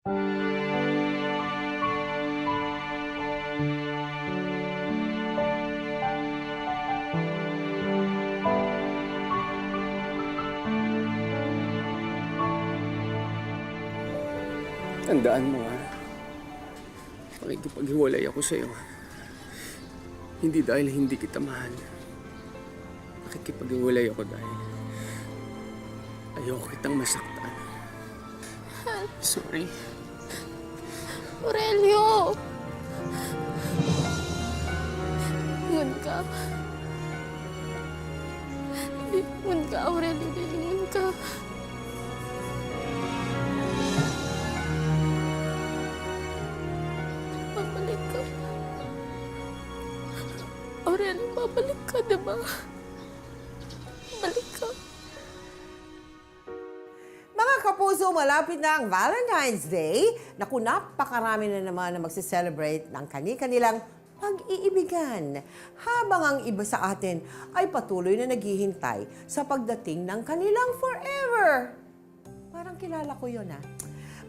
Tandaan mo, ha? Pakikipaghiwalay ako sa'yo. Hindi dahil hindi kita mahal. Pakikipaghiwalay ako dahil ayoko kitang masaktan. Sorry. Aurelio! Lingon ka. Lingon ka, Aurelio. Lingon ka. Babalik ka. Aurelio, babalik ka, diba? Balik ka. Mga kapuso, malapit na ang Valentine's Day. Naku, napakarami na naman na magse-celebrate ng kani-kanilang pag-iibigan. Habang ang iba sa atin ay patuloy na naghihintay sa pagdating ng kanilang forever. Parang kilala ko yun, ha?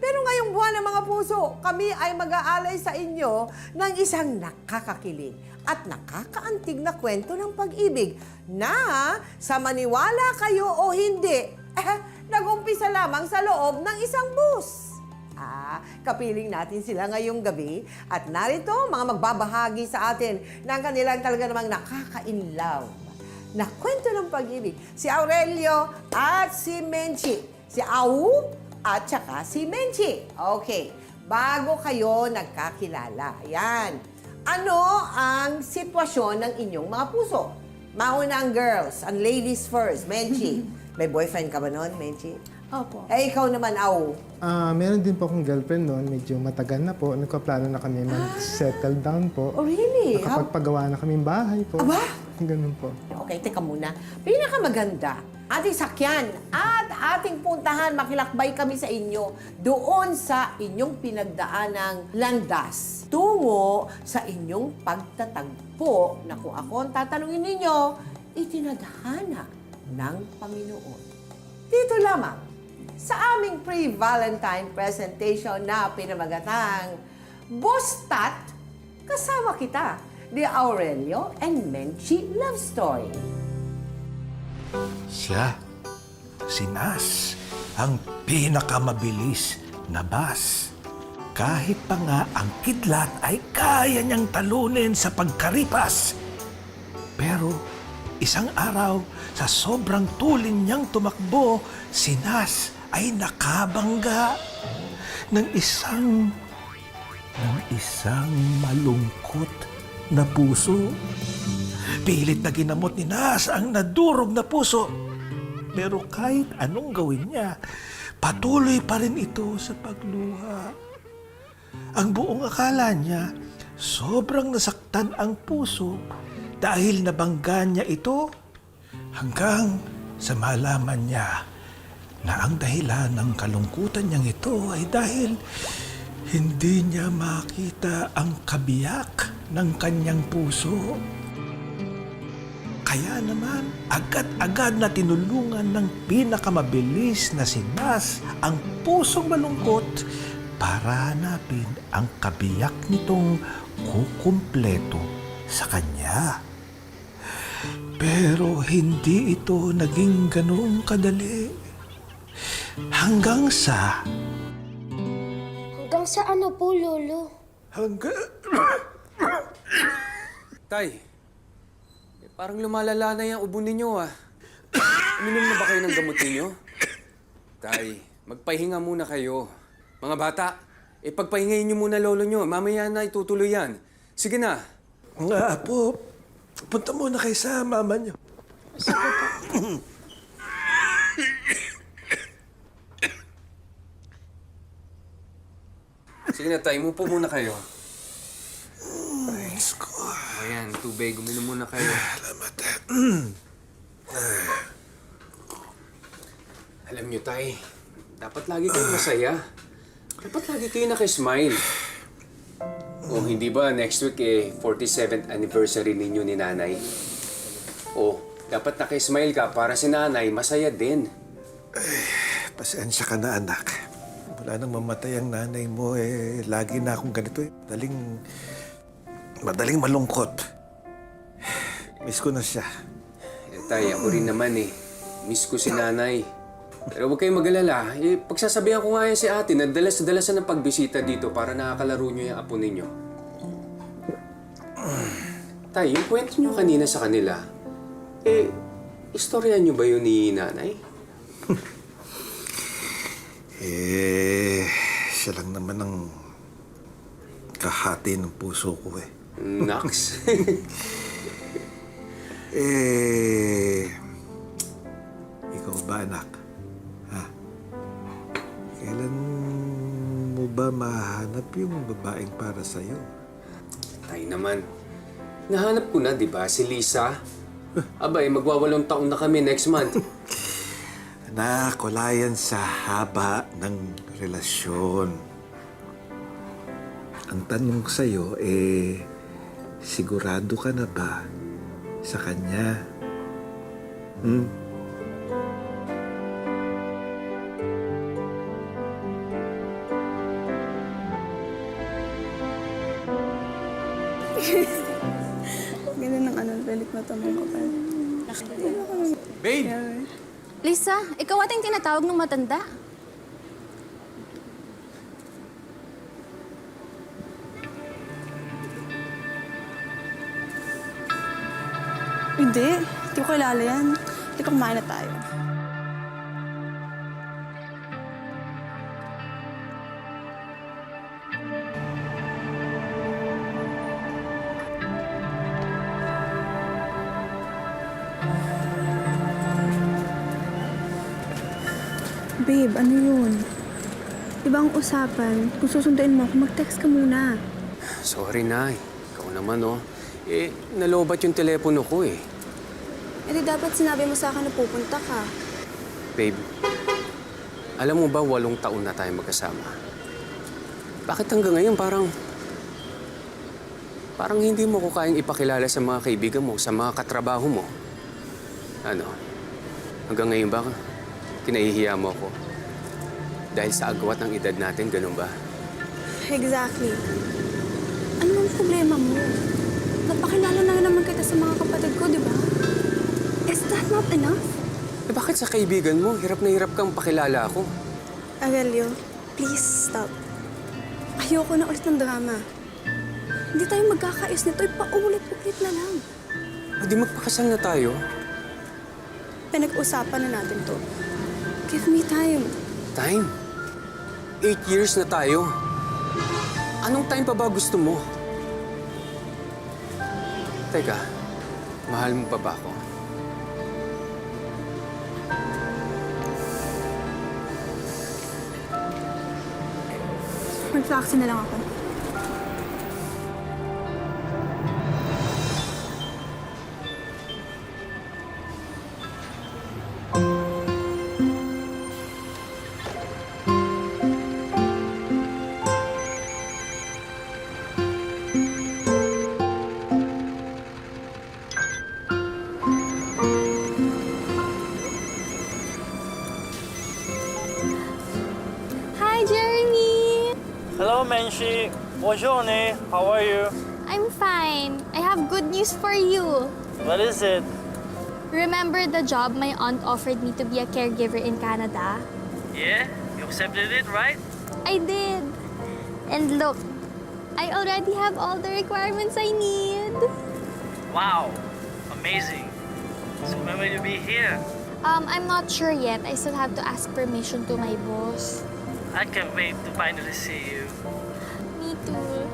Pero ngayong buwan ng mga puso, kami ay mag-aalay sa inyo ng isang nakakakilig at nakakaantig na kwento ng pag-ibig na sa maniwala kayo o hindi, nag-umpisa lamang sa loob ng isang bus. Kapiling natin sila ngayong gabi at narito mga magbabahagi sa atin ng kanilang talaga namang nakaka-inlove na kwento ng pag-ibig. Si Aurelio at si Menchi. Si Au at saka si Menchi. Okay, bago kayo nagkakilala, ayan. Ano ang sitwasyon ng inyong mga puso? Mauna ang girls, ang ladies first. Menchi, may boyfriend ka ba noon, Menchi? Opo. Ikaw naman, Au. Meron din po akong girlfriend noon. Medyo matagal na po. Nagkaplano na kami mag-settle down po. Oh, really? Nakapagpagawa na kaming bahay po. Aba? Ganun po. Okay, teka muna. Pinakamaganda, ating sakyan at ating puntahan, makilakbay kami sa inyo doon sa inyong pinagdaanang landas tungo sa inyong pagtatagpo na kung ako ang tatanungin ninyo, itinadhana ng Panginoon. Dito lamang sa aming pre-Valentine presentation na pinamagatang Bostat, kasama kita, The Aurelio and Menchi Love Story. Siya, si Nas, ang pinakamabilis na bus. Kahit pa nga ang kidlat ay kaya niyang talunin sa pagkaripas. Pero isang araw, sa sobrang tulin niyang tumakbo, si Nas ay nakabangga ng isang malungkot na puso. Pilit na ginamot ni Nas ang nadurog na puso. Pero kahit anong gawin niya, patuloy pa rin ito sa pagluha. Ang buong akala niya, sobrang nasaktan ang puso dahil nabangga niya ito hanggang sa malaman niya na ang dahilan ng kalungkutan niyang ito ay dahil hindi niya makita ang kabiyak ng kanyang puso. Kaya naman, agad-agad na tinulungan ng pinakamabilis na si Nas ang pusong malungkot para hanapin ang kabiyak nitong kukumpleto sa kanya. Pero hindi ito naging ganoong kadali. Hanggang sa ano po, Lolo? Tay, parang lumalala na yung ubo ninyo, ah. Uminom na ba kayo ng gamot ninyo? Tay, magpahinga muna kayo. Mga bata, pagpahingayin niyo muna lolo niyo. Mamaya na itutuloy yan. Sige na. Mga apo, punta muna kayo sa mama niyo. Sige na, tay. Mupo muna kayo. Diyos ko. Ayan, tubig. Uminom muna kayo. Salamat. Alam niyo, tay, dapat lagi kayong masaya. Dapat lagi kayo naka-smile. O, hindi ba next week 47th anniversary ninyo ni nanay? O, dapat naka-smile ka para si nanay masaya din. Pasensya ka na, anak. Wala nang mamatay ang nanay mo lagi na akong ganito Madaling malungkot. Miss ko na siya. Tay, ako rin naman Miss ko si nanay. Pero huwag kayong mag-alala. Pagsasabihan ko nga yan si ate na dalas-dalasan ng pagbisita dito para nakakalaro niyo yung apo ninyo. Tay, yung kwento niyo kanina sa kanila, istorya niyo ba yun ni nanay? Siya lang naman ang kahati ng puso ko Naks. Ikaw ba, anak? Ha? Kailan mo ba mahanap yung babaeng para sa'yo? Tay naman. Nahanap ko na, di ba? Si Lisa. Abay, magwa8 taon na kami next month. Anak, wala yan sa haba ng relasyon. Ang tanong ko sa'yo, sigurado ka na ba sa kanya? Ganun ang balik mata mong kapal. Babe! Lisa, ikaw ating tinatawag ng matanda. Hindi ko kilala yan. Hindi ko kumain na tayo. Babe, ano yun? Ibang usapan, kung susunduin mo ako, mag-text ka muna. Sorry, Nay. Ikaw naman, nalobat yung telepono ko, Eh di dapat sinabi mo sa akin na pupunta ka. Babe, alam mo ba 8 taon na tayo magkasama? Bakit hanggang ngayon parang hindi mo ko kayang ipakilala sa mga kaibigan mo, sa mga katrabaho mo? Ano? Hanggang ngayon ba kinahihiya mo ako? Dahil sa agwat ng edad natin, ganun ba? Exactly. Ano ang problema mo? Napakilala na naman kita sa mga kapatid ko, di ba? Is that not enough? Bakit sa kaibigan mo, hirap na hirap kang pakilala ako? Aurelio, please stop. Ayoko na ulit ng drama. Hindi tayo magkakaayos nito. Paulit-ulit na lang. O di magpakasal na tayo? Pinag-usapan na natin to. Give me time. Time? 8 years na tayo. Anong time pa ba gusto mo? Teka, mahal mo pa ba ako? Mag-taxi na lang ako. Hi, Jeremy! Hello, Menshi. Buongiorno. How are you? I'm fine. I have good news for you. What is it? Remember the job my aunt offered me to be a caregiver in Canada? Yeah? You accepted it, right? I did. And look, I already have all the requirements I need. Wow. Amazing. So when will you be here? I'm not sure yet. I still have to ask permission to my boss. I can't wait to finally see you. Me too.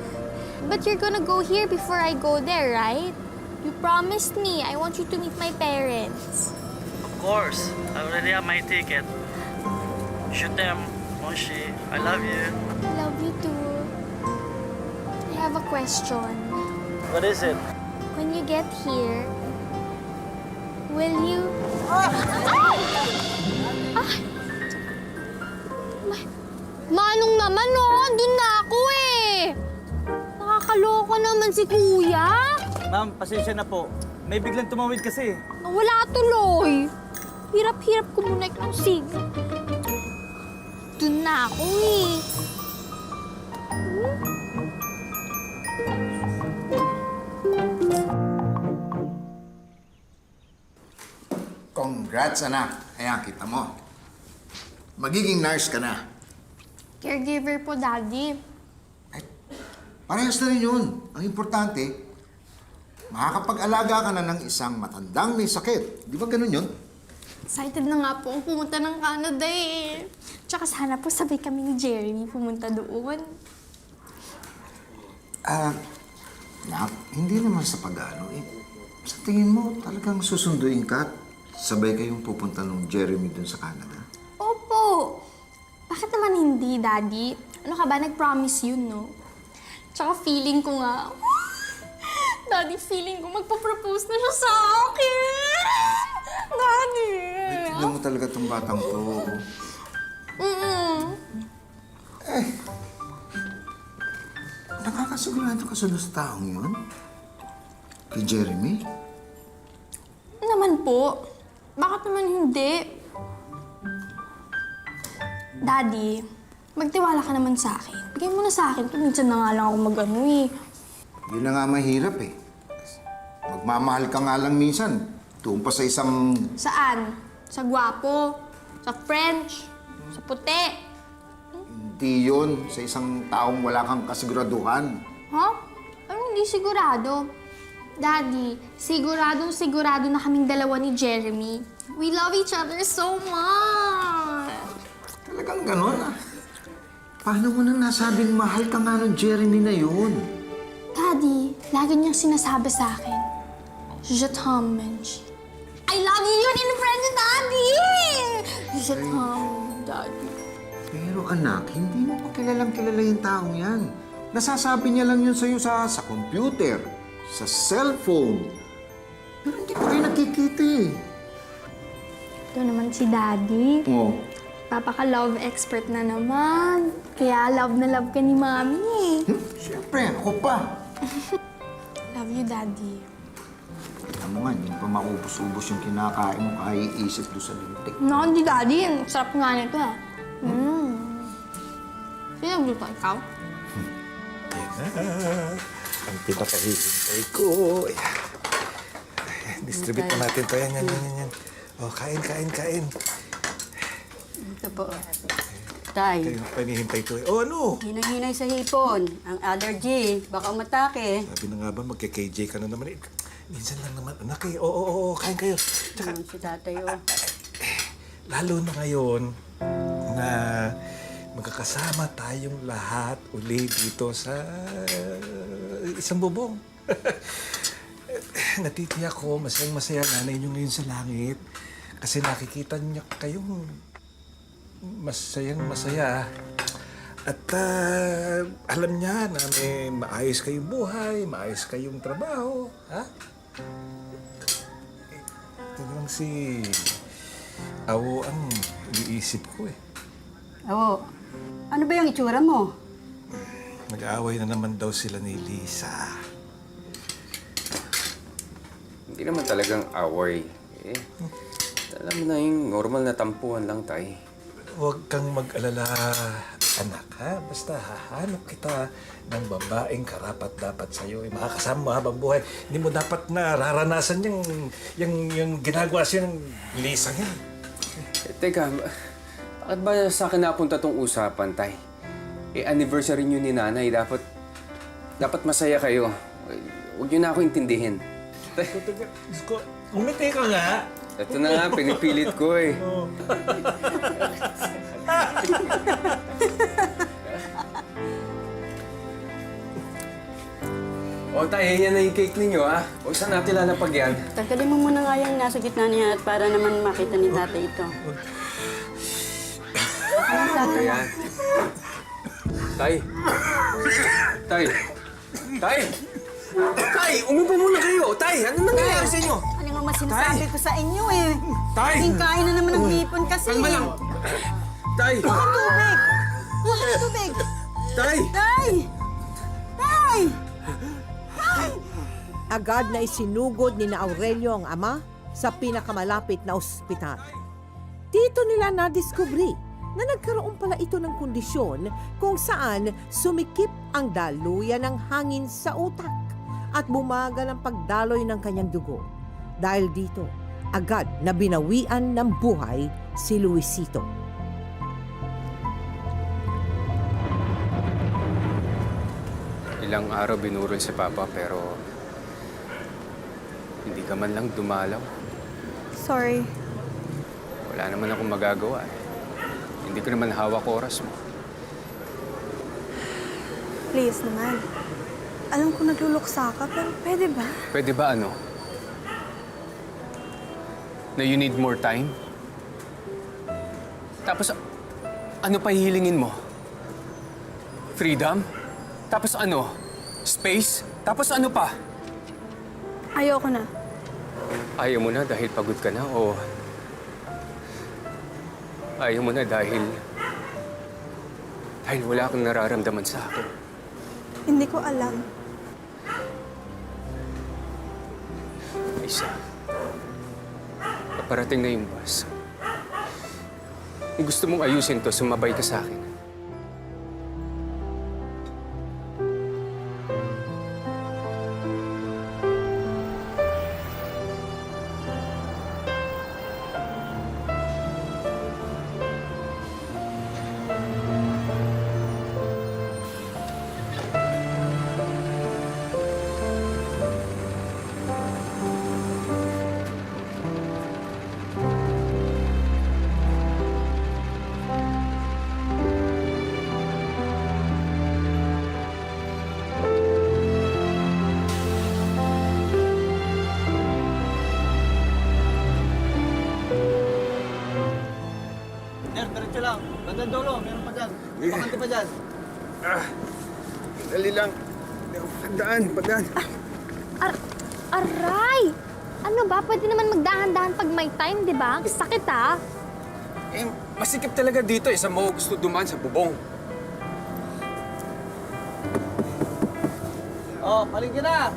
But you're gonna go here before I go there, right? You promised me. I want you to meet my parents. Of course. I already have my ticket. Shoot them, Monshi. I love you. Love you too. I have a question. What is it? When you get here, will you... Manong naman, Andun na ako Nakakaloka naman si Kuya. Ma'am, pasensya na po. May biglang tumawid kasi. Wala tuloy. Hirap-hirap ko muna ng signal. Dun Gutom na ako eh. Congrats, anak. Ayan, kita mo. Magiging nurse ka na. Caregiver po, Daddy. Parehas na rin yun. Ang importante, makakapag-alaga ka na ng isang matandang may sakit. Di ba ganun yun? Excited na nga po ang pumunta ng Canada eh. Tsaka sana po sabay kami ni Jeremy pumunta doon. Nak, hindi naman sa pag-ano. Sa tingin mo, talagang susunduin ka at sabay kayong pupunta ng Jeremy dun sa Canada? Opo! Bakit naman hindi, Daddy? Ano ka ba? Nag-promise yun, no? Tsaka feeling ko nga, Daddy, feeling ko magpa-propose na siya sa akin! Daddy! Tignan mo talaga tong batang to. Nakakasigurado ka sa taong yun? Kay Jeremy? Naman po. Bakit naman hindi? Daddy, magtiwala ka naman sa akin. Bigay mo na sa akin. Minsan na nga lang ako mag-ano eh. Yun na nga mahirap eh. Magmamahal ka nga lang minsan. Tuon pa sa isang... Saan? Sa gwapo? Sa French? Sa puti? Hindi yun. Sa isang taong wala kang kasiguraduhan. Ha? Ano hindi sigurado? Daddy, sigurado na kaming dalawa ni Jeremy. We love each other so much! Talagang ganon ah. Paano mo nang nasabing mahal ka nga ng Jeremy na yun? Daddy, lagi niyang sinasabi sa akin, Je t'aime, Menchi. I love you yun in French, Daddy! Je t'aime, Daddy. Pero anak, hindi mo pa kilalang kilala yung taong yan. Nasasabi niya lang yun sa'yo sa computer, sa cellphone. Pero hindi pa kayo nakikita eh. Ito naman si Daddy. Oh. Papaka-love expert na naman. Kaya love na love ka ni Mami. Siyempre, ako pa. Love you, Daddy. Alam mo nga, hindi pa maubos-ubos yung kinakain mo kaya iisip doon sa lintik. No, hindi, Daddy. Ang sarap nga nito, ah. Sino nagluto? Ikaw? Ang pinakahihintay ko. Ayan. Distribute mo natin to. Yan. Oh, kain. Ito po. Tay, Kayo panihintay to. Oh, ano? hinay-hinay sa hipon. Ang allergy, baka umatake. Sabi na nga ba, magka-KJ ka na naman. Minsan lang naman, anak eh. Oo, kain kayo. Tsaka, Si tatay, oh. lalo na ngayon na magkakasama tayong lahat uli dito sa isang bubong. Natitiyak ko, masayang-masaya nanay niyo ngayon sa langit. Kasi nakikita niya kayong masayang-masaya. At alam niya na may maayos kayong buhay, maayos kayong trabaho. Ha? Ito lang si Awo ang iniisip ko eh. Oo. Ano ba yung itsura mo? Nag-aaway na naman daw sila ni Lisa. Hindi naman talagang away. Eh, alam mo na yung normal na tampuhan lang, Tay. Huwag kang mag-alala, anak, ha? Basta hahanap kita ng babaeng karapat-dapat sa'yo. Makakasama mo habang buhay. Hindi mo dapat na raranasan yung ginagawa siya ng Lisa yan. Teka, bakit ba sa akin napunta tong usapan, Tay? Anniversary niyo ni Nanay. Dapat masaya kayo. Huwag niyo na ako intindihin. Diyos ko, umiti ka nga. Ito na nga, pinipilit ko eh. O, Tay, yan na yung cake ninyo, ha? O, saan natin lalapag yan? Tanggalin mo muna nga yung nasa gitna niya at para naman makita ni tatay ito. Ayan. Tay! Tay! Tay! Tay! Umupo muna kayo! Tay! Ano nangyayari sa inyo? Ano nga mas sinasabi ko sa inyo eh? Tay! Kain na naman ng hipon kasi. Kalma lang! Tay! Tubig! Walang tubig! Tay! Tay! Tay! Agad na isinugod ni na Aurelio ang ama sa pinakamalapit na ospital. Dito nila nadiskubre na nagkaroon pala ito ng kondisyon kung saan sumikip ang daluyan ng hangin sa utak at bumagal ang pagdaloy ng kanyang dugo. Dahil dito, agad na binawian ng buhay si Luisito. Ilang araw binurol si Papa pero hindi ka man lang dumalaw. Sorry. Wala naman akong magagawa. Hindi ko naman hawak oras mo. Please naman. Alam ko nagluluksa ka, pero pwede ba? Pwede ba ano? Na you need more time? Tapos, ano pa hihilingin mo? Freedom? Tapos ano? Space? Tapos ano pa? Ayoko na. Ayaw mo na dahil pagod ka na o ayaw mo na dahil wala kang nararamdaman sa akin? Hindi ko alam. Isa, paparating na yung bus. Kung gusto mong ayusin to, sumabay ka sa akin. Sir, diretso lang. Bandang dulo, meron pa dyan. Bakante pa dyan. Dali lang. Padaan. Aray! Ano ba? Pwede naman magdahan-dahan pag may time, di ba? Sakit ah. Eh, masikip talaga dito. Isa mo gusto dumaan sa bubong. Oh, palingkin na.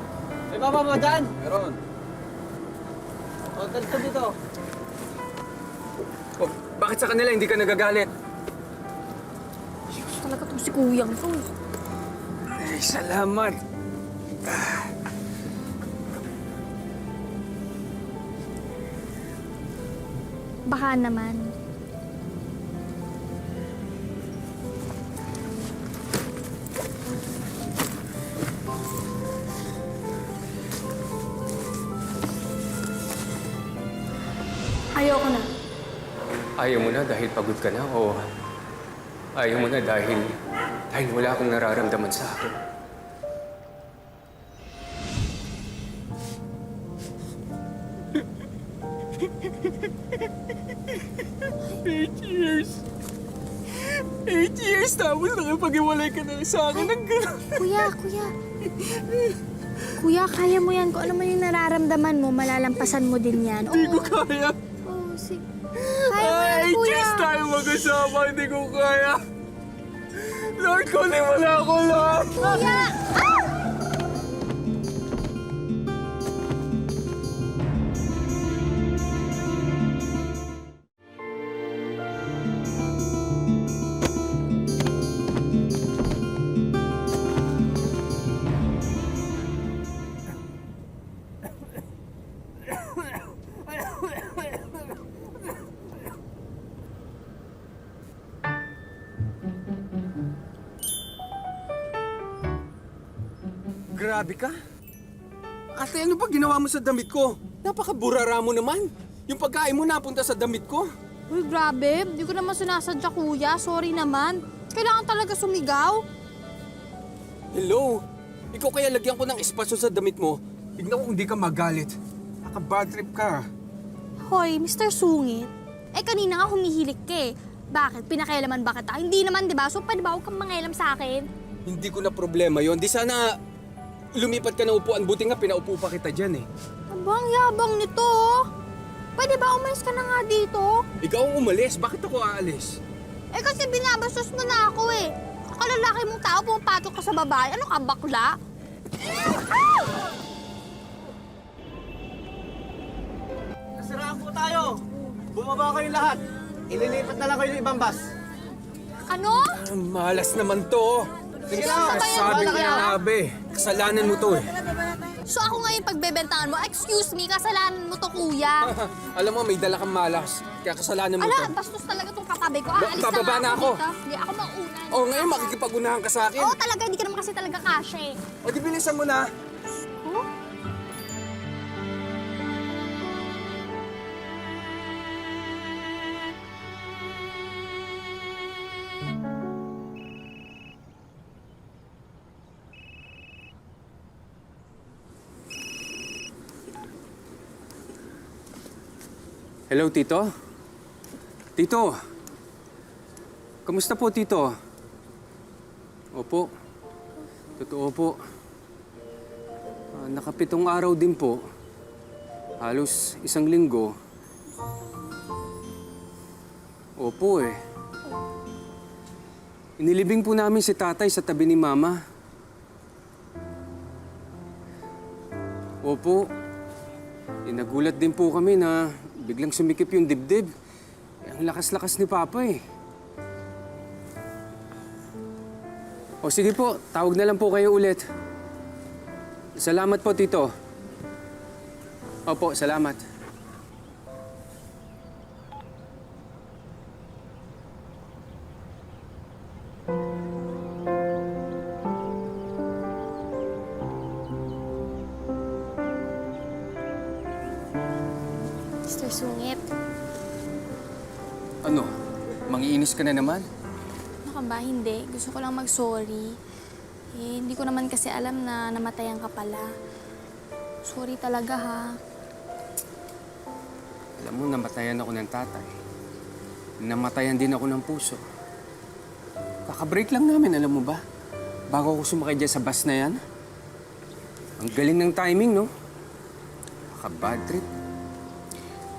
May baba ba dyan? Meron. Oh, ganito dito. Oh, bakit sa kanila hindi ka nagagalit? Talaga itong si Kuyang to. Ay, salamat. Baka naman. Ayoko na. Ayaw mo na dahil pagod ka na o ayaw mo na dahil wala kang nararamdaman sa akin? Eight years tapos nakipag-iwalay ka na sa akin ng gano'n. Kuya. Kuya, kaya mo yan. Kung ano man yung nararamdaman mo, malalampasan mo din yan. Hindi ko kaya. Oo, sige. Kaya mo yan, kuya. tayo mag-asama, hindi ko kaya. Lord, kung wala ako lahat. Kuya! Ah! Grabe ka. Ate, ano ba ginawa mo sa damit ko? Napakaburara mo naman. Yung pagkain mo napunta sa damit ko. Uy, grabe. Hindi ko naman sinasadya, kuya. Sorry naman. Kailangan talaga sumigaw. Hello? Ikaw kaya lagyan ko ng espasyo sa damit mo. Tignan ko kung di ka magalit. Naka-bad trip ka. Hoy, Mr. Sungit. Eh, kanina nga humihilik ka eh. Bakit? Pinakailaman ba kita? Hindi naman, di ba? So, pwede ba huwag kang mangailam sa akin? Hindi ko na problema yon. Di sana lumipat ka na upuan. Buti nga pinaupo pa kita dyan eh. Abang yabang nito. Oh. Pwede ba umalis ka na nga dito? Ikaw ang umalis. Bakit ako aalis? Eh kasi binabastos mo na ako eh. Kalalaki mong tao, pumapatok ka sa babae. Ano ka, bakla? Nasiraan po tayo. Bumaba kayo lahat. Ililipat na lang kayo ng ibang bus. Ano? Malas naman to. Sige na, Sabi ko na, Abe. Kasalanan mo to eh. So ako nga yung pagbebentangan mo? Excuse me, kasalanan mo to, kuya. Alam mo, may dala kang malas. Kaya kasalanan mo to. Ala, bastos talaga tong katabi ko. Aalis Bababa na ako. dito. Hindi, ako mauna. Oh, ngayon makikipag-unahan ka sa akin. Oo, talaga, hindi ka naman kasi talaga kasha eh. O, di bilisan mo na. Hello, Tito? Tito? Kamusta po, Tito? Opo. Totoo po. Nakapitong araw din po. Halos 1 linggo. Opo eh. Inilibing po namin si tatay sa tabi ni mama. Opo. Nagulat din po kami na biglang sumikip yung dibdib. Ang lakas-lakas ni Papa eh. O sige po, tawag na lang po kayo ulit. Salamat po, Tito. Opo, salamat. Mr. Sungit, Ano? Mangiinis ka na naman? ano ka ba? Hindi. Gusto ko lang mag-sorry. Eh, hindi ko naman kasi alam na namatayan ka pala. Sorry talaga, ha? Alam mo, namatayan ako ng tatay. Namatayan din ako ng puso. Kaka-break lang namin, alam mo ba? Bago ako sumakay dyan sa bus na yan. Ang galing ng timing, no? Kaka-bad trip.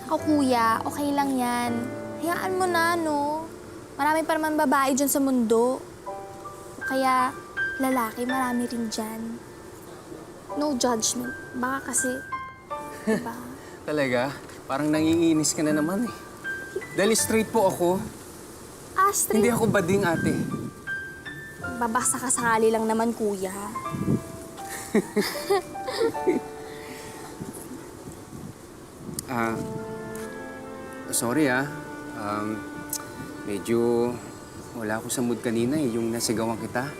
Ako, kuya, okay lang yan. Hayaan mo na, no? Marami pa naman babae dyan sa mundo. Kaya, lalaki, marami rin dyan. No judgment. Baka kasi, diba? Talaga? Parang nanginginis ka na naman, eh. Dahil straight po ako. Astrid, Hindi ako bading, ate. babasa ka sakali lang naman, kuya. Sorry, medyo wala ako sa mood kanina, eh. Yung nasigawan kita.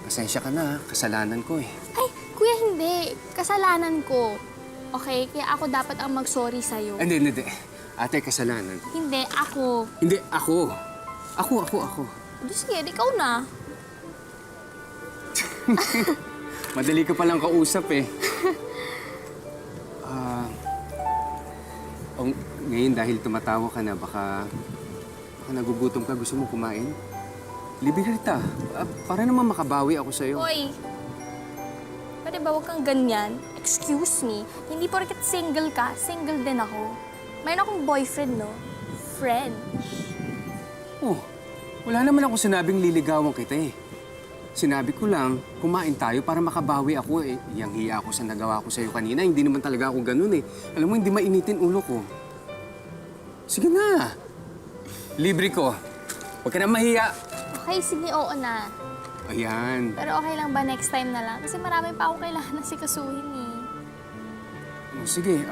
Pasensya ka na, kasalanan ko, eh. Ay, kuya, hindi. Kasalanan ko. Okay? Kaya ako dapat ang mag-sorry sa'yo. Hindi. Ate, kasalanan. Hindi, ako. Hindi, ako. Ako. Di sige, ikaw na. Madali ka palang kausap, eh. Ngayon, dahil tumatawa ka na, baka nagugutom ka, gusto mo kumain? Libre kita. Para naman makabawi ako sa'yo. Hoy, pwede ba huwag kang ganyan? Excuse me, hindi porket single ka, single din ako. Mayroon akong boyfriend, no? Friend. Oh, wala naman ako sinabing liligawan kita, eh. Sinabi ko lang, kumain tayo para makabawi ako, eh. Yang hiya ako sa nagawa ko sa'yo kanina. Hindi naman talaga ako ganun, eh. Alam mo, hindi mainitin ulo ko. Sige na. Libre ko. Huwag ka na mahiya. Okay, sige, oo na. Ayan. Pero okay lang ba next time na lang? Kasi marami pa akong kailangan na sikasuhin, eh. Sige,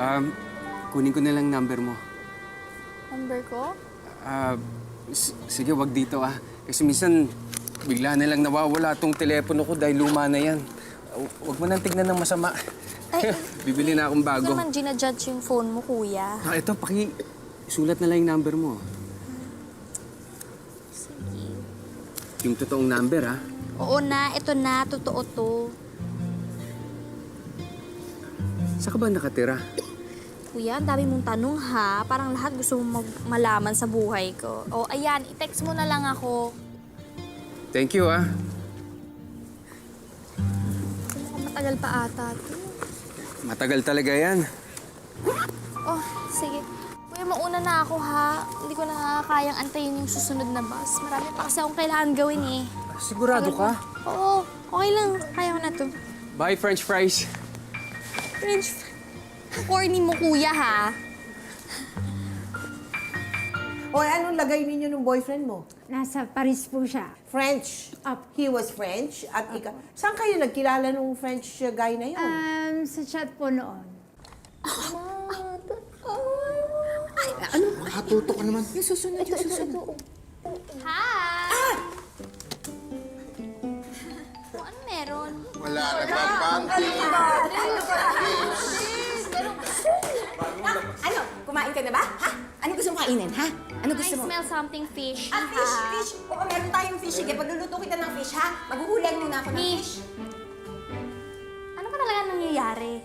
kunin ko na lang number mo. Number ko? Sige, wag dito, Kasi minsan, bigla na lang nawawala tong telepono ko dahil luma na yan. Wag mo nang tignan ng masama. Ay, Bibili na akong bago. Hindi naman ginajudge yung phone mo, kuya. Ito, sulat na lang yung number mo. Sige. Yung totoong number, ha? Oo na, ito na, totoo to. Saan ka ba nakatira? Kuya, ang dami mong tanong, ha? Parang lahat gusto mong malaman sa buhay ko. O, ayan, i-text mo na lang ako. Thank you, Matagal pa ata. Matagal talaga yan. Oh, sige. Kuya, mauna na ako, ha? Hindi ko na kayang antayin yung susunod na bus. Marami pa kasi akong kailangan gawin, eh. Sigurado ka? Oo, okay lang. Kaya ko na to. Bye, French fries. French, corny mo, kuya, ha? O anong lagay ninyo ng boyfriend mo? Nasa Paris po siya. French. He was French. At ikaw, saan kayo nagkilala nung French guy na yun? Sa chat po noon. Nakatuto ka naman. Yung susunod, yung susunod. Hi! Oh, ano meron? Wala na bang panty? Ano? Kumain ka na ba? Ha? Ano gusto mong kainin, ha? Ano I gusto mo? smell something fishy, Ah, fish, ha? fish. Oo, meron tayong fish. Sige, pagluluto kita ng fish, ha? Maghuhulan muna ako ng fish. Ano ba talaga nangyayari?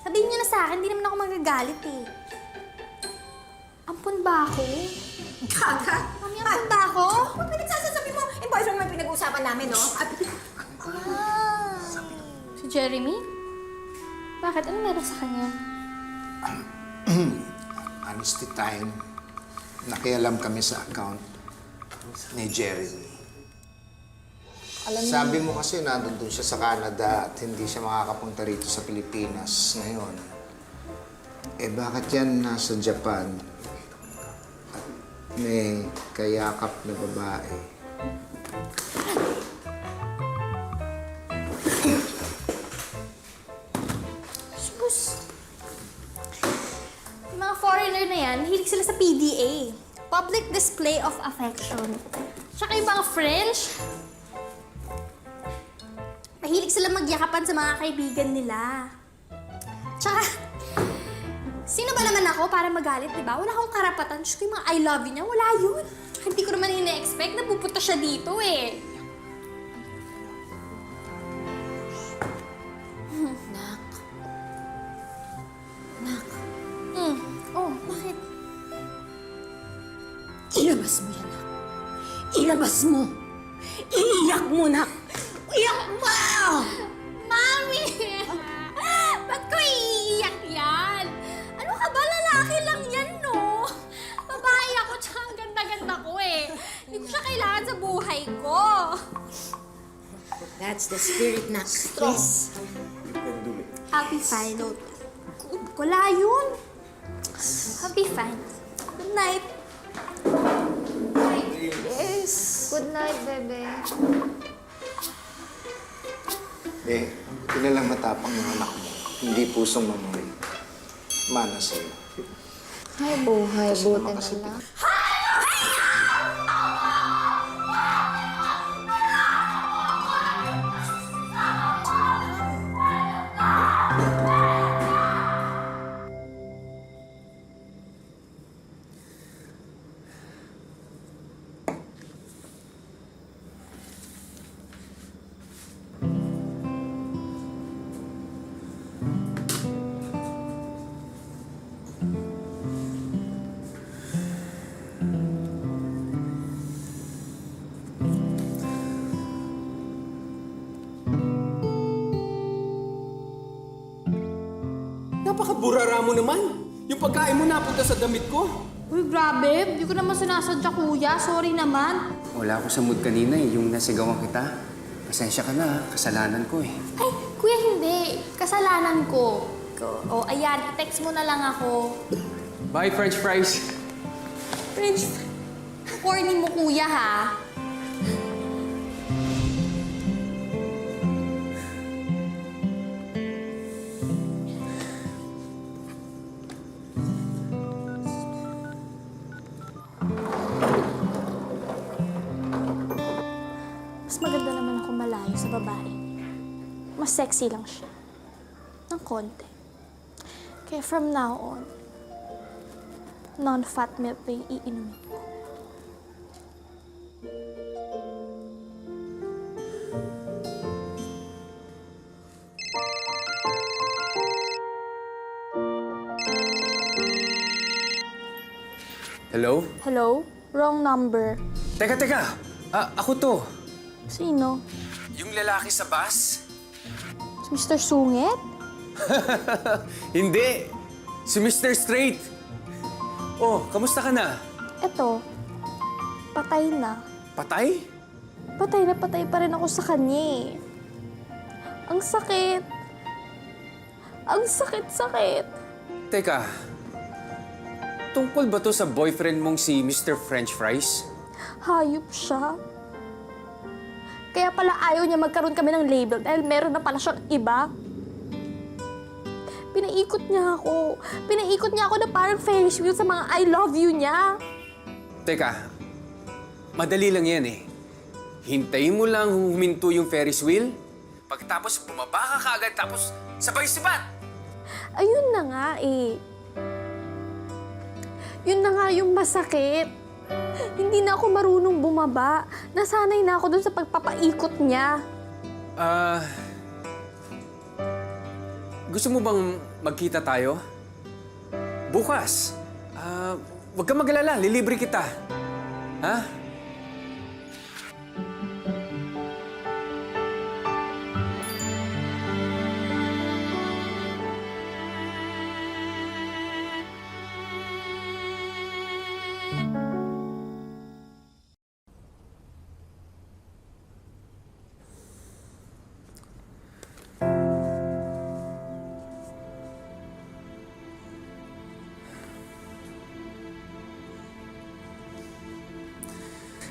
Sabihin niyo na sa akin, hindi naman ako magagalit eh. Ampun ba ako? Gaga. Mami, ampun ba ako? Huwag pinagsasasabi mo. Yung boyfriend mo yung pinag-uusapan namin, no? Si Jeremy? Bakit? Ano meron sa kanya? Honesty time. Nakialam kami sa account ni Jeremy. Sabi mo kasi nandun siya sa Canada at hindi siya makakapunta rito sa Pilipinas ngayon. Eh bakit yan nasa Japan at may kayakap na babae? Sus! Yung mga foreigner na yan, hilig sila sa PDA. Public Display of Affection. Tsaka yung mga French, mahilig sila magyakapan sa mga kaibigan nila. Tsaka, sino ba naman ako para magalit, di ba? Wala akong karapatan. Diyos ko, yung mga I love you niya, wala yun. Hindi ko naman ina-expect na pupunta siya dito eh. Nak. Oh, bakit? Ilabas mo yan, nak. Ilabas mo. Iiyak mo, nak. Iyak mo! Mami! Ba't ko iiyak yan? Ano ka ba? Lalaki lang yan, no? Babae ako, tsaka ang ganda-ganda ko eh. Hindi ko siya kailangan sa buhay ko. That's the spirit, nak. Yes. I'll be fine. Wala yun. I'll be fine. Good night. Yes. Good night, bebe. Buti na lang matapang yung anak mo. Hindi pusong mamoy. Mana sa'yo. Ay, buhay. Buti na kasi lang. Napakaburara mo naman. Yung pagkain mo napunta sa damit ko. Uy, grabe. Hindi ko naman sinasadya, kuya. Sorry naman. Wala ako sa mood kanina eh, yung nasigawan kita. Pasensya ka na, kasalanan ko eh. Ay, kuya, hindi. Kasalanan ko. O, ayan. I-text mo na lang ako. Bye, French fries. French, corny mo, kuya, ha? Mas maganda naman ako malayo sa babae. Mas sexy lang siya. Ng konti. Kaya from now on, non-fat milk pa yung iinumin ko. Hello? Hello? Wrong number. Teka. Ako to. Sino? Yung lalaki sa bus? Si Mr. Sungit? Hindi. Si Mr. Straight. Oh, kamusta ka na? Eto, patay na. Patay? Patay na patay pa rin ako sa kanya eh. Ang sakit. Ang sakit-sakit. Teka, tungkol ba to sa boyfriend mong si Mr. French Fries? Hayop siya. Kaya pala ayaw niya magkaroon kami ng label dahil meron na pala siyang iba. Pinaikot niya ako. Pinaikot niya ako na parang Ferris wheel sa mga I love you niya. Teka, madali lang yan eh. Hintayin mo lang huminto yung Ferris wheel. Pagkatapos bumaba ka kaagad, tapos sabay sibat. Ayun na nga eh. Yun na nga yung masakit. Hindi na ako marunong bumaba. Nasanay na ako dun sa pagpapaikot niya. Gusto mo bang magkita tayo? Bukas. Huwag kang mag-alala, lilibre kita. Ha?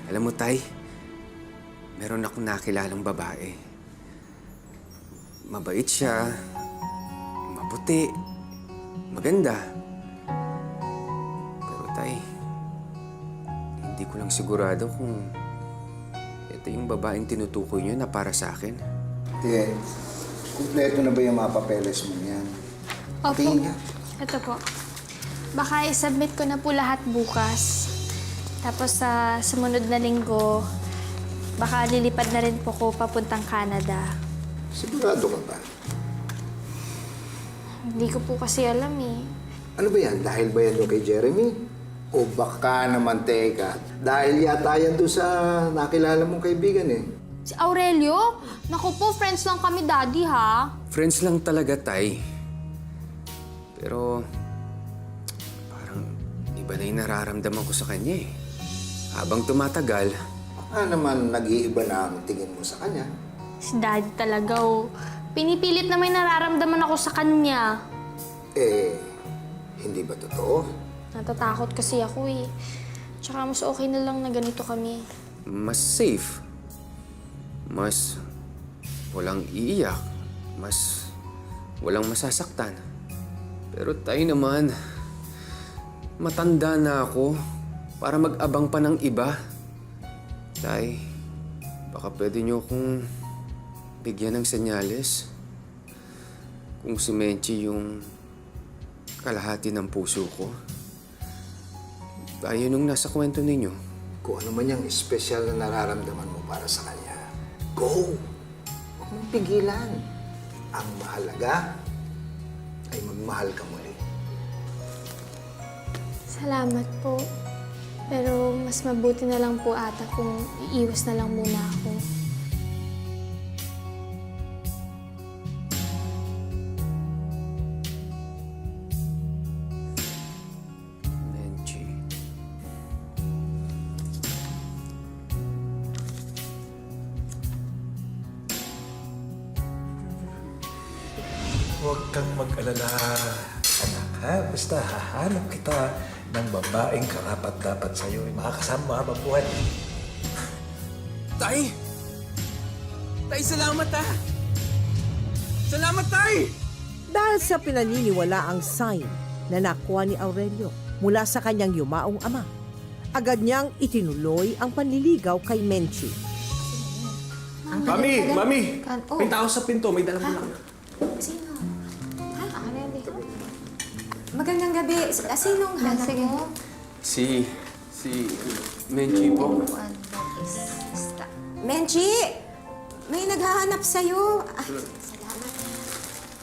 Alam mo, Tay, meron akong nakilalang babae. Mabait siya, maputi, maganda. Pero, Tay, hindi ko lang sigurado kung ito yung babaeng tinutukoy niyo na para sa akin. Tiye, kumpleto na ba yung mga papeles mo yan? Opo. Tingin nga. Ito po. Baka i-submit ko na po lahat bukas. Tapos sa sumunod na linggo, baka lilipad na rin po ko papuntang Canada. Sigurado ka ba? Hindi ko po kasi alam eh. Ano ba yan? Dahil ba yan doon kay Jeremy? O baka naman, teka, dahil yata yan doon sa nakilala mong kaibigan eh. Si Aurelio? Naku po, friends lang kami, Daddy, ha? Friends lang talaga, Tay. Pero, parang iba na yung nararamdaman ko sa kanya eh. Habang tumatagal, Baka naman nag-iiba na ang tingin mo sa kanya. Si Daddy talaga, oh. Pinipilit na may nararamdaman ako sa kanya. Eh, hindi ba totoo? Natatakot kasi ako eh. Tsaka mas okay na lang na ganito kami. mas safe. Mas walang iiyak. Mas walang masasaktan. Pero tayo naman, matanda na ako para mag-abang pa ng iba. Tay, baka pwede niyo akong bigyan ng senyales. Kung si Menchi yung kalahati ng puso ko. Tayo nung nasa kwento ninyo. Kung ano man yung espesyal na nararamdaman mo para sa kanya, go! Huwag mong pigilan. Ang mahalaga ay magmahal ka muli. Salamat po. Pero mas mabuti na lang po ata kung iiwas na lang muna ako. Menchi. Huwag kang mag-alala, anak, ha? Basta hahanap kita ng babaeng karapat-dapat sa'yo. Makakasama habang buhay. Tay! Tay, salamat ha! Salamat, Tay! Dahil sa pinaniniwala ang sign na nakuha ni Aurelio mula sa kanyang yumaong ama, agad niyang itinuloy ang panliligaw kay Menchi. Mami! Mami! May tao sa pinto. May dalang lang. Sino? Ha? Magandang gabi. Sinong hanap mo? Si Menchi po. Menchi! May naghahanap sa'yo. Salamat.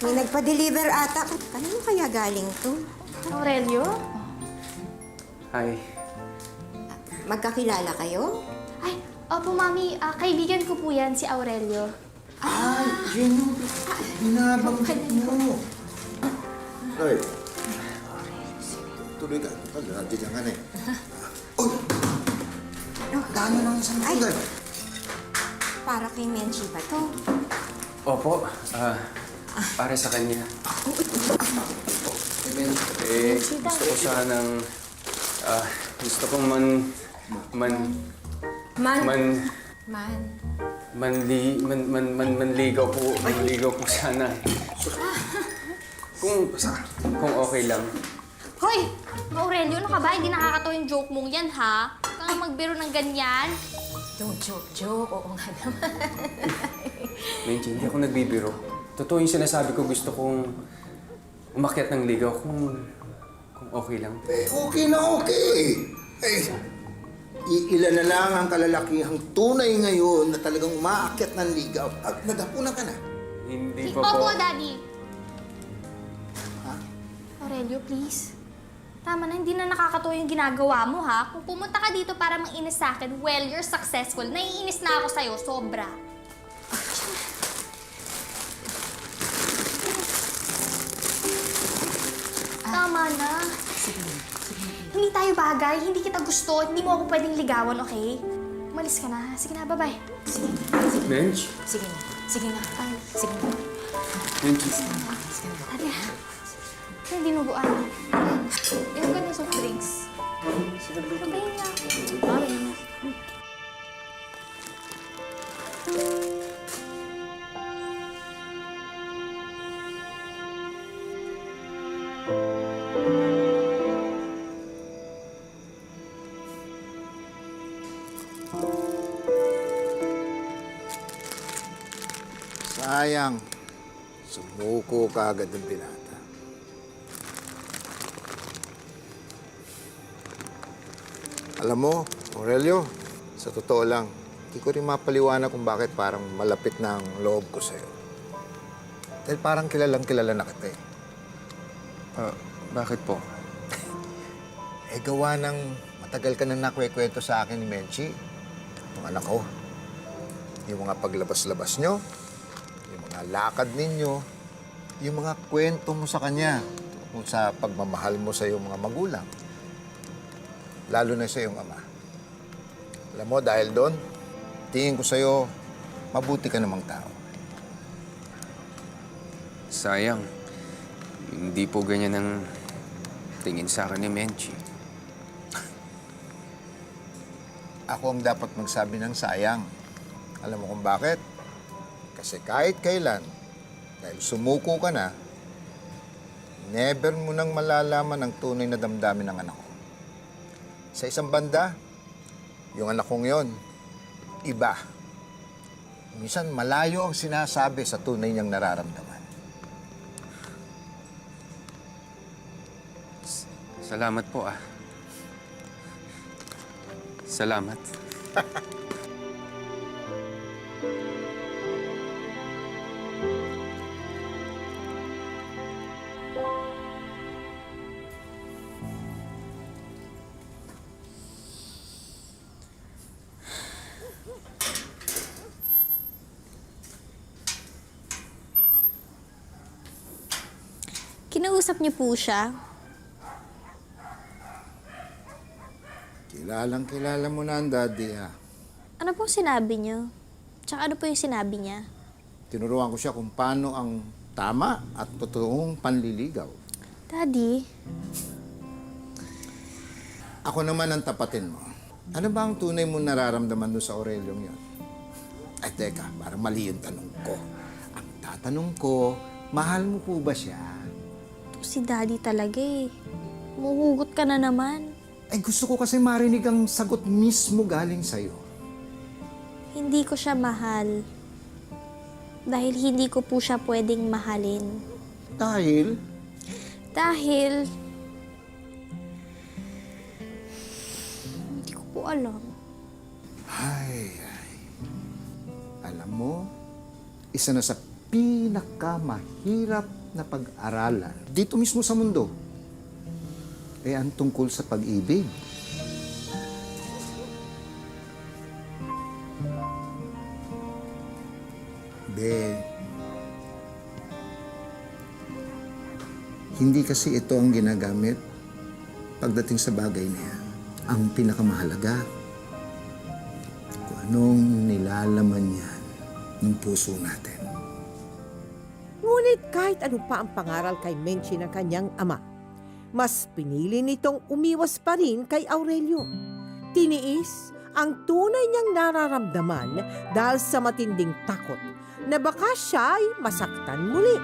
May nagpa-deliver ata. Kanino kaya galing to? Aurelio? Hi. Magkakilala kayo? Ay, opo, Mami. Kaibigan ko po yan, si Aurelio. Ay, yun yung binabanggit mo. Ay. Tuloy ka. Nandiyan ka na eh. Uy! Dami lang sa mga. Para kay Menchi ba to? Opo, para sa kanya. Gusto ko sanang, gusto kong man Manligaw po sana. Kung okay lang. Hoy! Aurelio, ano ka ba? Hindi nakakatawa yung joke mong yan, ha? Huwag ka nga magbiro ng ganyan. Don't joke. Oo nga naman. Menchi, hindi ako nagbibiro. Totoo yung sinasabi ko, gusto kong umakyat ng ligaw kung okay lang. Okay na okay. Ilan na lang ang kalalakihang tunay ngayon na talagang umaakyat ng ligaw. Naghapunan ka na. Hindi pa po. Opo, Daddy. Aurelio, please. Tama na, hindi na nakakatawa yung ginagawa mo, ha? Kung pumunta ka dito para mainis sa akin, well, you're successful. Naiinis na ako sa'yo, sobra. Tama na. Hindi tayo bagay, hindi kita gusto, hindi mo ako pwedeng ligawan, okay? Umalis ka na. Sige na, bye-bye. Mench? Sige na. Menchi. Tara. Kaya dinuguan. Yung ka na soft drinks. Sabayin na. Bye. Sayang. Sumuko ka agad ng binata. Alam mo, Aurelio, sa totoo lang, hindi ko rin mapaliwanag kung bakit parang malapit na ang loob ko sa'yo. Dahil parang kilalang-kilala na kita eh. Bakit po? Gawa ng matagal ka nang nakwekwento sa akin ni Menchi. Yung anak ko. Yung mga paglabas-labas nyo. Yung mga lakad ninyo. Yung mga kwento mo sa kanya. Kung sa pagmamahal mo sa iyong mga magulang. Lalo na sa iyong ama. Alam mo, dahil doon, tingin ko sa'yo, mabuti ka namang tao. Sayang. Hindi po ganyan ang tingin sa akin ni Menchi. Ako ang dapat magsabi ng sayang. Alam mo kung bakit? Kasi kahit kailan, dahil sumuko ka na, never mo nang malalaman ang tunay na damdamin ng anak ko. Sa isang banda, yung anak kong yon, iba. Minsan malayo ang sinasabi sa tunay niyang nararamdaman. Salamat po, Salamat. Kinausap niyo po siya? Kilalang-kilala mo na ang daddy, ha? Ano pong sinabi niyo? Tsaka ano po yung sinabi niya? Tinuruan ko siya kung paano ang tama at totoong panliligaw. Daddy? Ako naman ang tapatin mo. Ano ba ang tunay mo nararamdaman doon sa Aurelio yun? Ay, teka, parang mali yung tanong ko. Ang tatanong ko, mahal mo po ba siya? Si Daddy talaga eh. Muhugot ka na naman. Ay, gusto ko kasi marinig ang sagot mismo galing sa'yo. Hindi ko siya mahal. Dahil hindi ko po siya pwedeng mahalin. Dahil? Dahil... Hindi ko po alam. Ay. Alam mo, isa na sa pinakamahirap na pag-aralan dito mismo sa mundo ay ang tungkol sa pag-ibig. Hindi kasi ito ang ginagamit pagdating sa bagay na yan. Ang pinakamahalaga, kung anong nilalaman yan ng puso natin. Ngunit kahit ano pa ang pangaral kay Menchi ng kanyang ama, mas pinili nitong umiwas pa rin kay Aurelio. Tiniis ang tunay niyang nararamdaman dahil sa matinding takot na baka siya ay masaktan muli.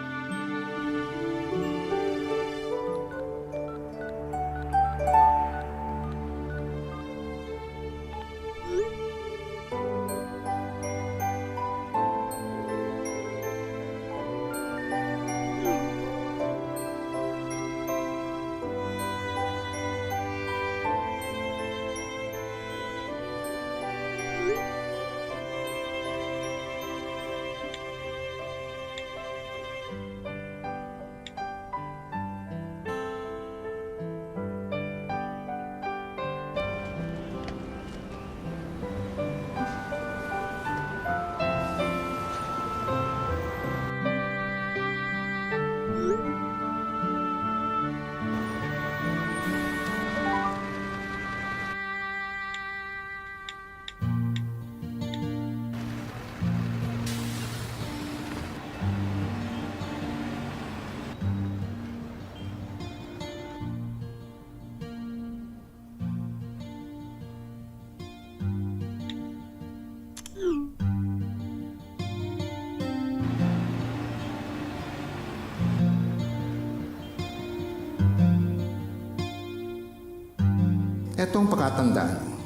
Etong pakatandaan mo,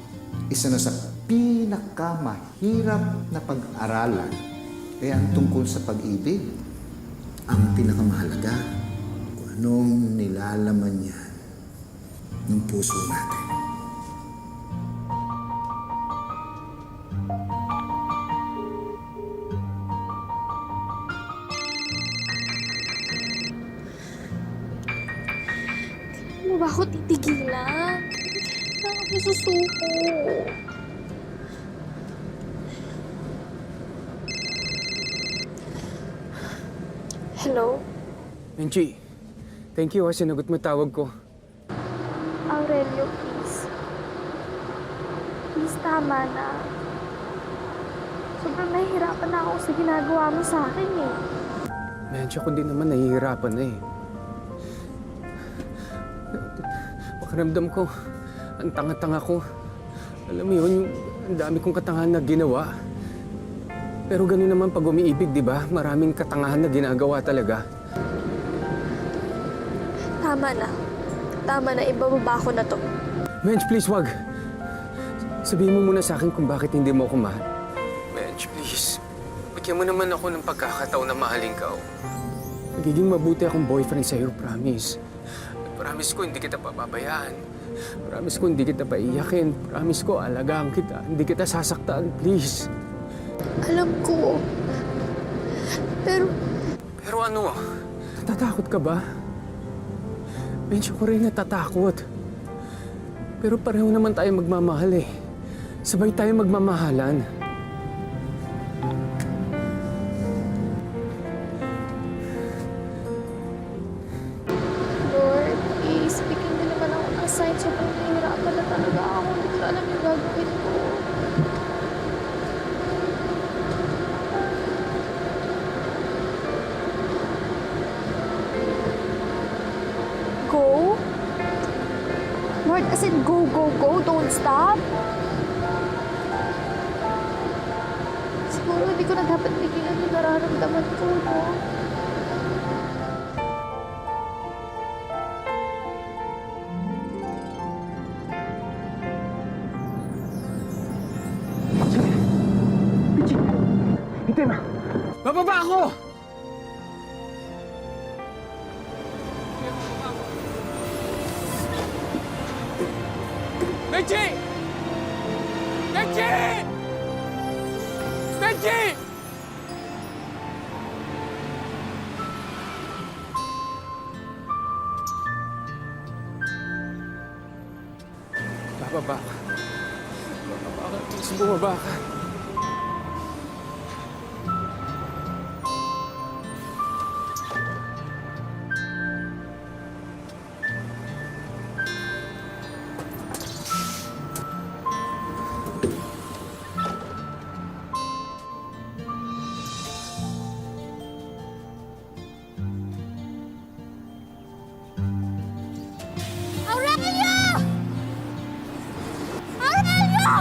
isa na sa pinakamahirap na pag-aralan ay ang tungkol sa pag-ibig. Ang pinakamahalaga, kung anong nilalaman yan ng puso natin. Hindi mo ba ako titigilan? Ako susuko. Hello? Benji, thank you ha, sinagot mo tawag ko. Aurelio, please. Please, tama na. Sobrang nahihirapan na ako sa ginagawa mo sa akin eh. Medyo ko din naman nahihirapan na eh. Pakiramdam ko, ang tanga-tanga ko. Alam mo yun, ang dami kong katangahan na ginawa. Pero gano'n naman pag umiibig, di ba? Maraming katangahan na ginagawa talaga. Tama na. Tama na, ibababa ko na to. Benj, please, wag. Sabihin mo muna sa akin kung bakit hindi mo ako mahal. Benj, please. Bigyan mo naman ako ng pagkakataon na mahalin ka. Magiging mabuti akong boyfriend sa'yo, promise. Promise ko, hindi kita pababayaan. Promise ko, hindi kita paiyakin. Promise ko, alagaan kita. Hindi kita sasaktan, please. Alam ko. Pero ano? Natatakot ka ba? Benj, ako rin natatakot. Pero pareho naman tayo magmamahal eh. Sabay tayo magmamahalan. Lord, please, bigyan mo naman ako ng sign. Sobrang nahihirapan na talaga ako. Hindi ko alam yung gagawin ko. Go? Lord, as in go, go, go. Don't stop. Siguro hindi ko na dapat pigilan yung nararamdaman ko, no? Hintay mo! Bababa ako! Benji! Benji! Benji! Bababa ka. Bababa ka. Please, bumaba ka. Aurelio! Aurelio!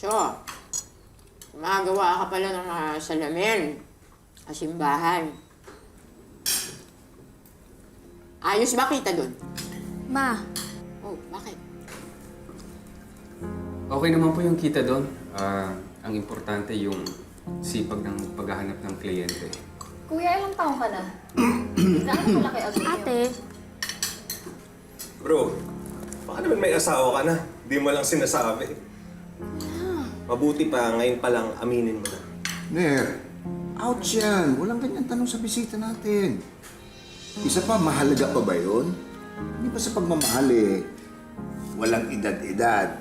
Eto, gumagawa ka pala ng salamin sa simbahan. Ayos ba kita dun? Ma, Oh, bakit? Okay naman po yung kita doon. Ang importante yung sipag ng paghahanap ng kliyente. Kuya, ilang taong ka na? Gaano kalaki agad yun? ate, Bro, baka naman may asawa ka na. Di mo lang sinasabi. Mabuti pa, ngayon pa lang aminin mo na. Ner, out yan. Walang ganyan tanong sa bisita natin. Isa pa, mahalaga pa ba yun? Hindi ba sa pagmamahal walang edad-edad?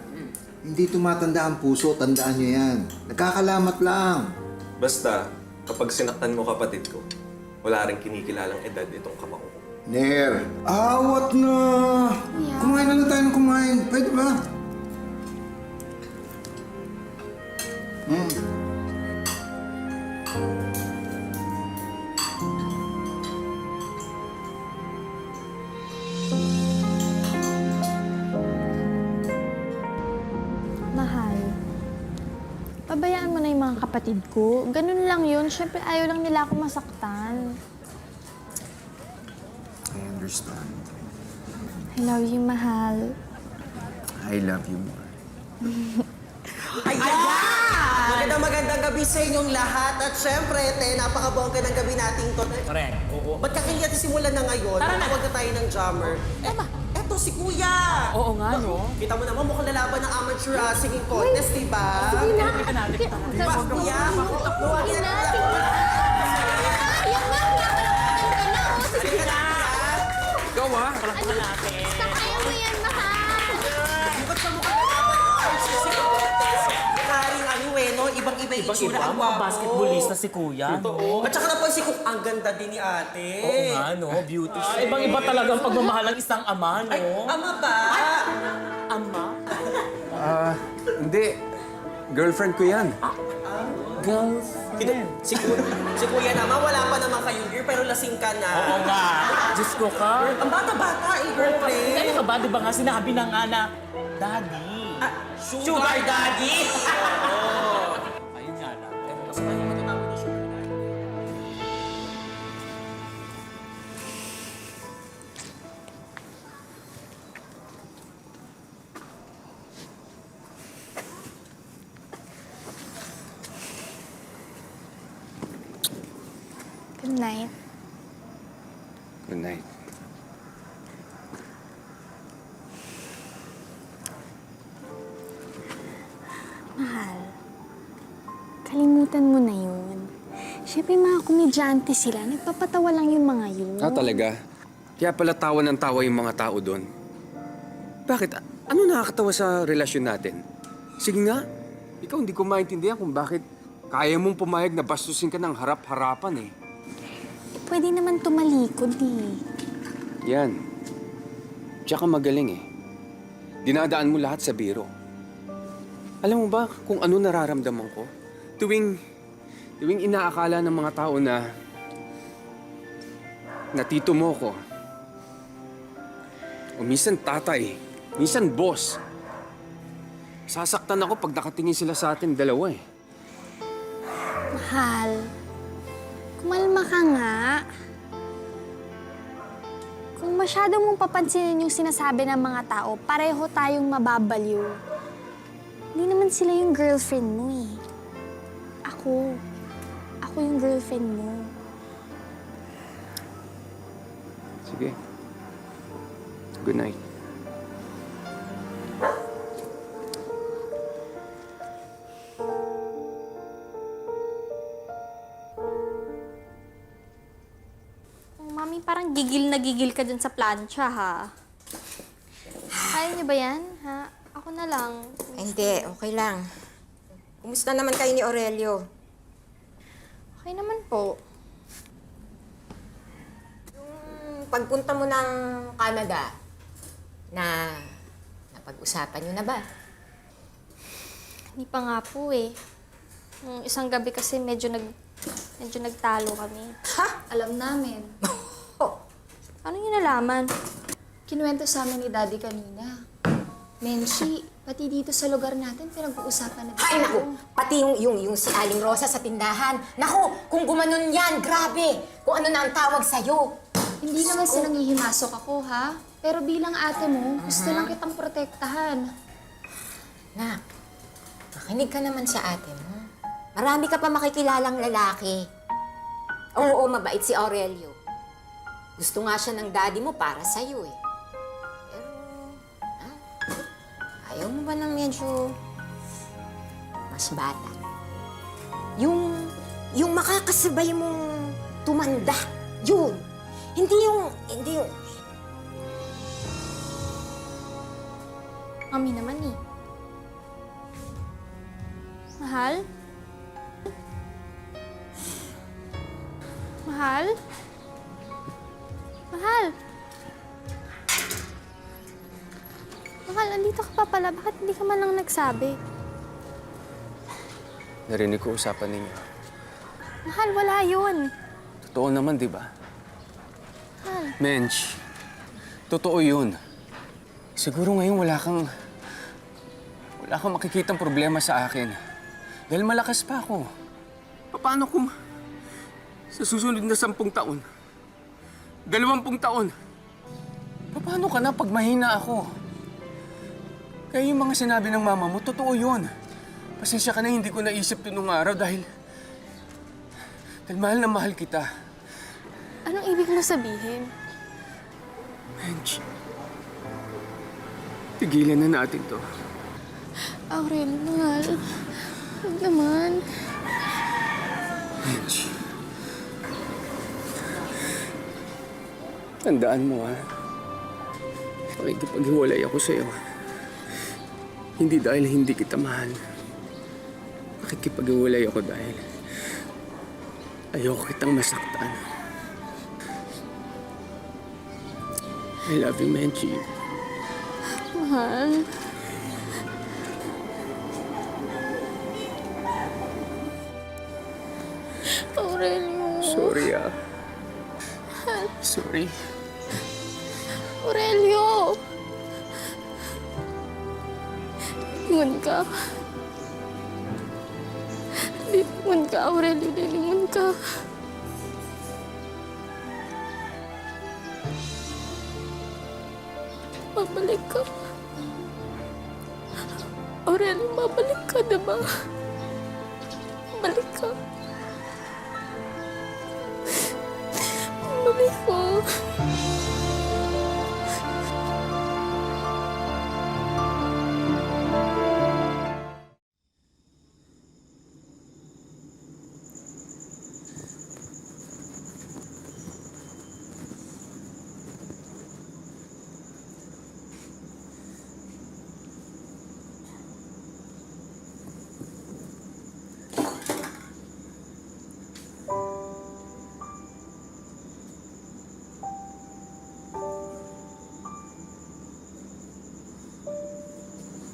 Hindi tumatanda ang puso, tandaan nyo yan. Nagkakalamat lang. Basta, kapag sinaktan mo kapatid ko, wala rin kinikilalang edad itong kamao ko. Ner, awat na! Kumain na lang tayo ng kumain. Pwede ba? Mahal. Pabayaan mo na yung mga kapatid ko. Ganun lang yun. Siyempre, ayaw lang nila ako masaktan. I understand. I love you, mahal. I love you more. Magandang gabi sa inyong lahat. At syempre, napakabongga ng gabi nating to. Correct. Oo. Ba't kakilya simulan na ngayon? Tawag na tayo ng drummer. Eto si Kuya! Oo nga, no? Kita mo naman, mukhang lalaban ng amateur singing contest, di ba? Sige na! Di ba, Kuya? Luwagin na natin. Sige na! Ikaw ah! Kaya mo yan, mahal! Ba't sa mukha lalaban? Karing no? Ibang-iba yung itsura. Ang gwapo. Basketballista si Kuya. Totoo. At saka napansin ko, ang ganda din ni ate. Oo nga, no? Beauty siya. Ibang-iba talaga ang pagmamahal ng isang ama, no? Ay, ama ba? Ama? Hindi. Girlfriend ko yan. Girlfriend. Si Kuya naman, wala pa naman kayong year, pero lasing ka na. Oo nga. Diyos ko ka. Ang bata-bata girlfriend. Ano ka ba? Di ba nga sinabi na nga na, Daddy. Sugar daddy? Ayun nga na. Mas kaya matatawag na sugar daddy. Good night. Good night. Mahal, kalimutan mo na yun. Siyempre, mga komedyante sila. Nagpapatawa lang yung mga yun. Talaga? Kaya pala tawa ng tawa yung mga tao doon. Bakit? Ano nakakatawa sa relasyon natin? Sige nga, ikaw hindi ko maintindihan kung bakit kaya mong pumayag na bastusin ka ng harap-harapan eh. Pwede naman tumalikod eh. Yan. Tsaka magaling eh. Dinadaan mo lahat sa biro. Alam mo ba kung ano nararamdaman ko? Tuwing inaakala ng mga tao na tito mo ko. O minsan tatay, minsan boss. Sasaktan ako pag nakatingin sila sa atin dalawa eh. Mahal, kumalma ka nga. Kung masyado mong papansinin yung sinasabi ng mga tao, pareho tayong mababaliw. Hindi naman sila yung girlfriend mo eh. Ako yung girlfriend mo. Sige. Good night. Oh, Mami, parang gigil na gigil ka dun sa plancha, ha? Kaya niyo ba yan, ha? Ako na lang. Hindi, okay lang. Kumusta naman kayo ni Aurelio? Okay naman po. Yung pagpunta mo ng Canada, napag-usapan niyo na ba? Hindi pa nga po eh. Nung isang gabi kasi medyo nagtalo kami. Ha? Alam namin. Ano niyo nalaman? Kinuwento sa amin ni Daddy kanina. Menchi, pati dito sa lugar natin, pinag-uusapan na dito. Ay, naku! Pati yung si Aling Rosa sa tindahan. Naku! Kung gumanon yan, grabe! Kung ano na ang tawag sa'yo. Hindi naman sa nangihimasok ako, ha? Pero bilang ate mo, gusto lang kitang protektahan. Nak, makinig ka naman sa ate mo. Marami ka pa makikilalang lalaki. Oo, mabait si Aurelio. Gusto nga siya ng daddy mo para sa'yo eh. Pero, ayaw mo ba ng medyo mas bata? Yung makakasabay mong tumanda. Yun. Hindi yung... Mami naman eh. Mahal? Mahal? Mahal? Mahal, andito ka pa pala. Bakit hindi ka man lang nagsabi? Narinig ko usapan ninyo. Mahal, wala yun. Totoo naman, di ba? Mahal. Mench, totoo yun. Siguro ngayon wala kang makikitang problema sa akin. Dahil malakas pa ako. Paano kung sa susunod na 10 taon, 20 taon, paano ka na pag mahina ako? Kaya yung mga sinabi ng mama mo, totoo yun. Pasensya ka na, hindi ko naisip ito nung araw dahil mahal na mahal kita. Anong ibig mo sabihin? Mench, tigilan na natin to. Aurel, mahal. Huwag naman. Mench, tandaan mo ha, makikipaghiwalay ako sa'yo. Hindi dahil hindi kita mahal. Makikipaghiwalay ako dahil ayoko kitang masaktan. I love you, Menchi. Mahal. Aurelio. Sorry Sorry. Aurelio! Lingon ka. Lingon ka, Aurelio. Lingon ka. Babalik ka. Aurelio, babalik ka, diba? Balik ka. Balik ka.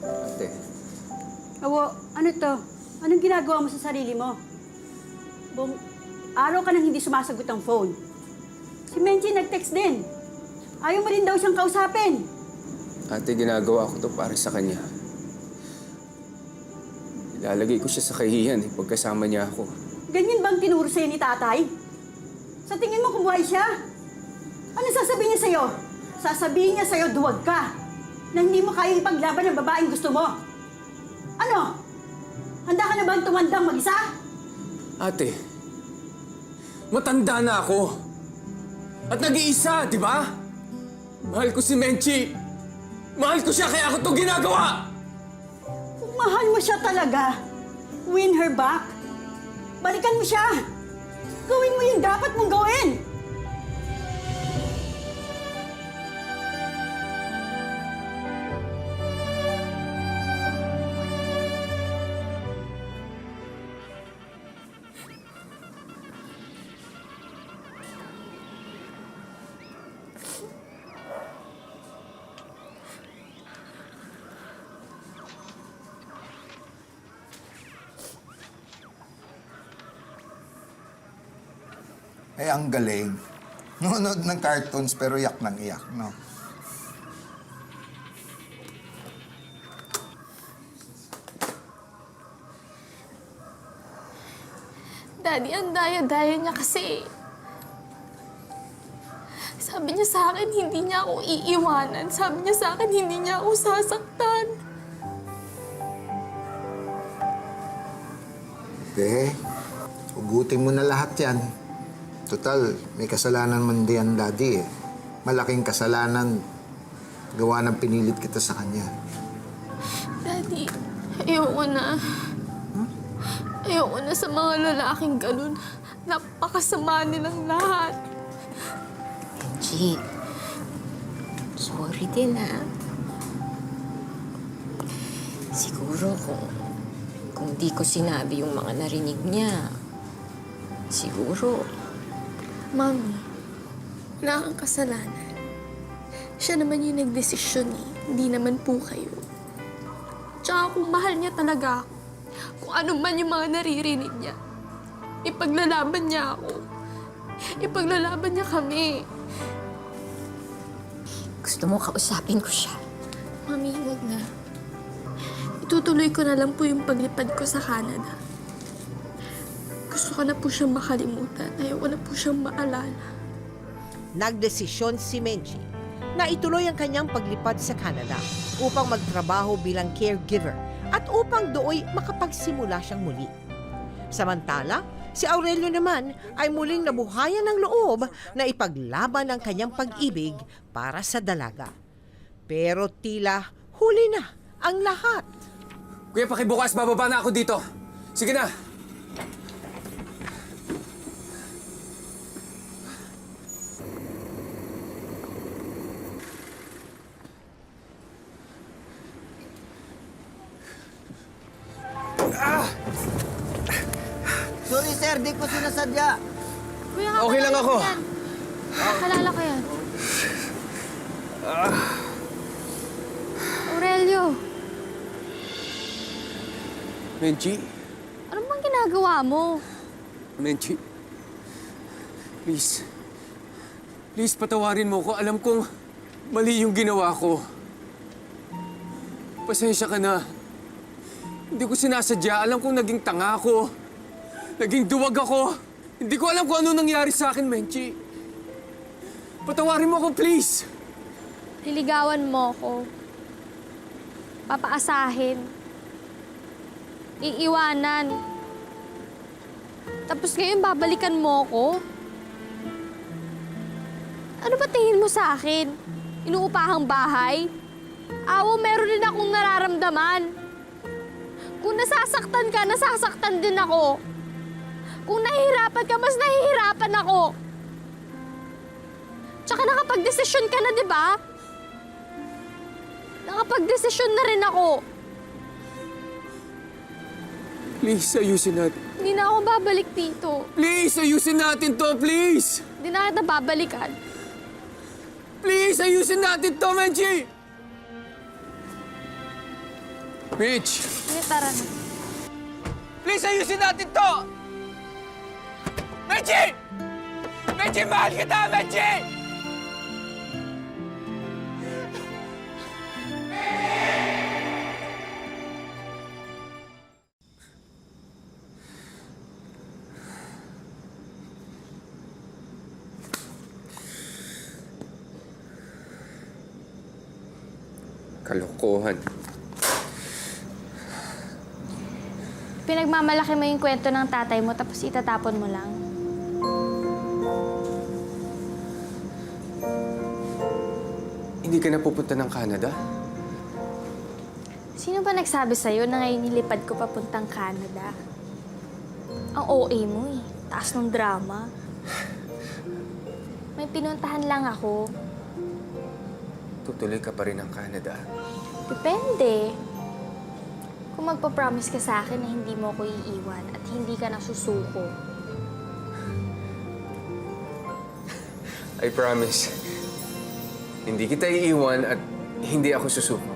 Ate, Awo, ano to? Anong ginagawa mo sa sarili mo? Buong araw ka nang hindi sumasagot ang phone. Si Menchi nag-text din. Ayaw mo rin daw siyang kausapin. ate, ginagawa ko to para sa kanya. Ilalagay ko siya sa kahihiyan pagkasama niya ako. Ganyan bang tinuro sa'yo ni tatay? Sa tingin mo kumuhay siya? Ano sasabihin niya sa'yo? Sasabihin niya sa'yo, duwag ka. Na hindi mo kayang ipaglaban ng babaeng gusto mo. Ano? Handa ka na bang tumandang mag-isa? Ate, matanda na ako. At nag-iisa, di ba? Mahal ko si Menchi. Mahal ko siya kaya ako itong ginagawa. Kung mahal mo siya talaga, win her back. Balikan mo siya. Gawin mo yung dapat mong gawin. Eh, ang galing. Nunod ng cartoons pero iyak ng iyak, no? Daddy, ang daya-daya niya kasi. Sabi niya sa akin, hindi niya ako iiwanan. Sabi niya sa akin, hindi niya ako sasaktan. Ugutin mo na lahat yan. Total, may kasalanan man diyan, Daddy eh. Malaking kasalanan. Gawa ng pinilit kita sa kanya. Daddy, ayoko na. Ayoko na sa mga lalaking ganun. Napakasama nilang lahat. Benji, sorry din ha. Siguro kung di ko sinabi yung mga narinig niya, siguro. Mami, wala kang kasalanan. Siya naman yung nagdesisyon eh. Hindi naman po kayo. Tsaka kung mahal niya talaga ako, kung ano man yung mga naririnig niya, ipaglalaban niya ako. Ipaglalaban niya kami. Gusto mo kausapin ko siya? Mami, huwag na. Itutuloy ko na lang po yung paglipad ko sa Canada. Gusto ko na po siyang makalimutan. Ayoko na po siyang maalala. Nagdesisyon si Menchi na ituloy ang kanyang paglipad sa Canada upang magtrabaho bilang caregiver at upang dooy makapagsimula siyang muli. Samantala, si Aurelio naman ay muling nabuhayan ng loob na ipaglaban ang kanyang pag-ibig para sa dalaga. Pero tila huli na ang lahat. Kuya, pakibukas, bababa na ako dito. Sige na. Sorry sir, di ko sinasadya. Kuya, Okay lang ako. Nakalala ko yan. Aurelio, Menchi, ano bang ginagawa mo? Menchi. Please. Please, patawarin mo ko. Alam kong mali yung ginawa ko. Pasensya ka na. Hindi ko sinasadya. Alam kong naging tanga ako. Naging duwag ako. Hindi ko alam kung ano nangyari sa akin, Menchi. Patawarin mo ako, please. Liligawan mo ko. Papaasahin. Iiwanan. Tapos ngayon, babalikan mo ko? Ano ba tingin mo sa akin? Inuupahang bahay? Awo, meron din akong nararamdaman. Kung nasasaktan ka, nasasaktan din ako. Kung nahihirapan ka, mas nahihirapan ako. Tsaka nakapag-desisyon ka na, di ba? Nakapag-desisyon na rin ako. Please, ayusin natin. Hindi na ako babalik dito. Please, ayusin natin to, please! Hindi na kita babalikan. Please, ayusin natin to, Menchi! Mitch! Sige, tara na. Please, ayusin natin to! Menchi! Menchi, mahal kita, Menchi! Kalokohan. Pinagmamalaki mo yung kwento ng tatay mo tapos itatapon mo lang. Hindi ka na pupunta ng Canada? Sino ba nagsabi sa'yo na ngayon nilipad ko papuntang Canada? Ang OA mo eh. Taas ng drama. May pinuntahan lang ako. Tutuloy ka pa rin ng Canada. Depende. Kung magpapromise ka sa akin na hindi mo ako iiwan at hindi ka nasusuko. I promise. Hindi kita iiwan at hindi ako susuko.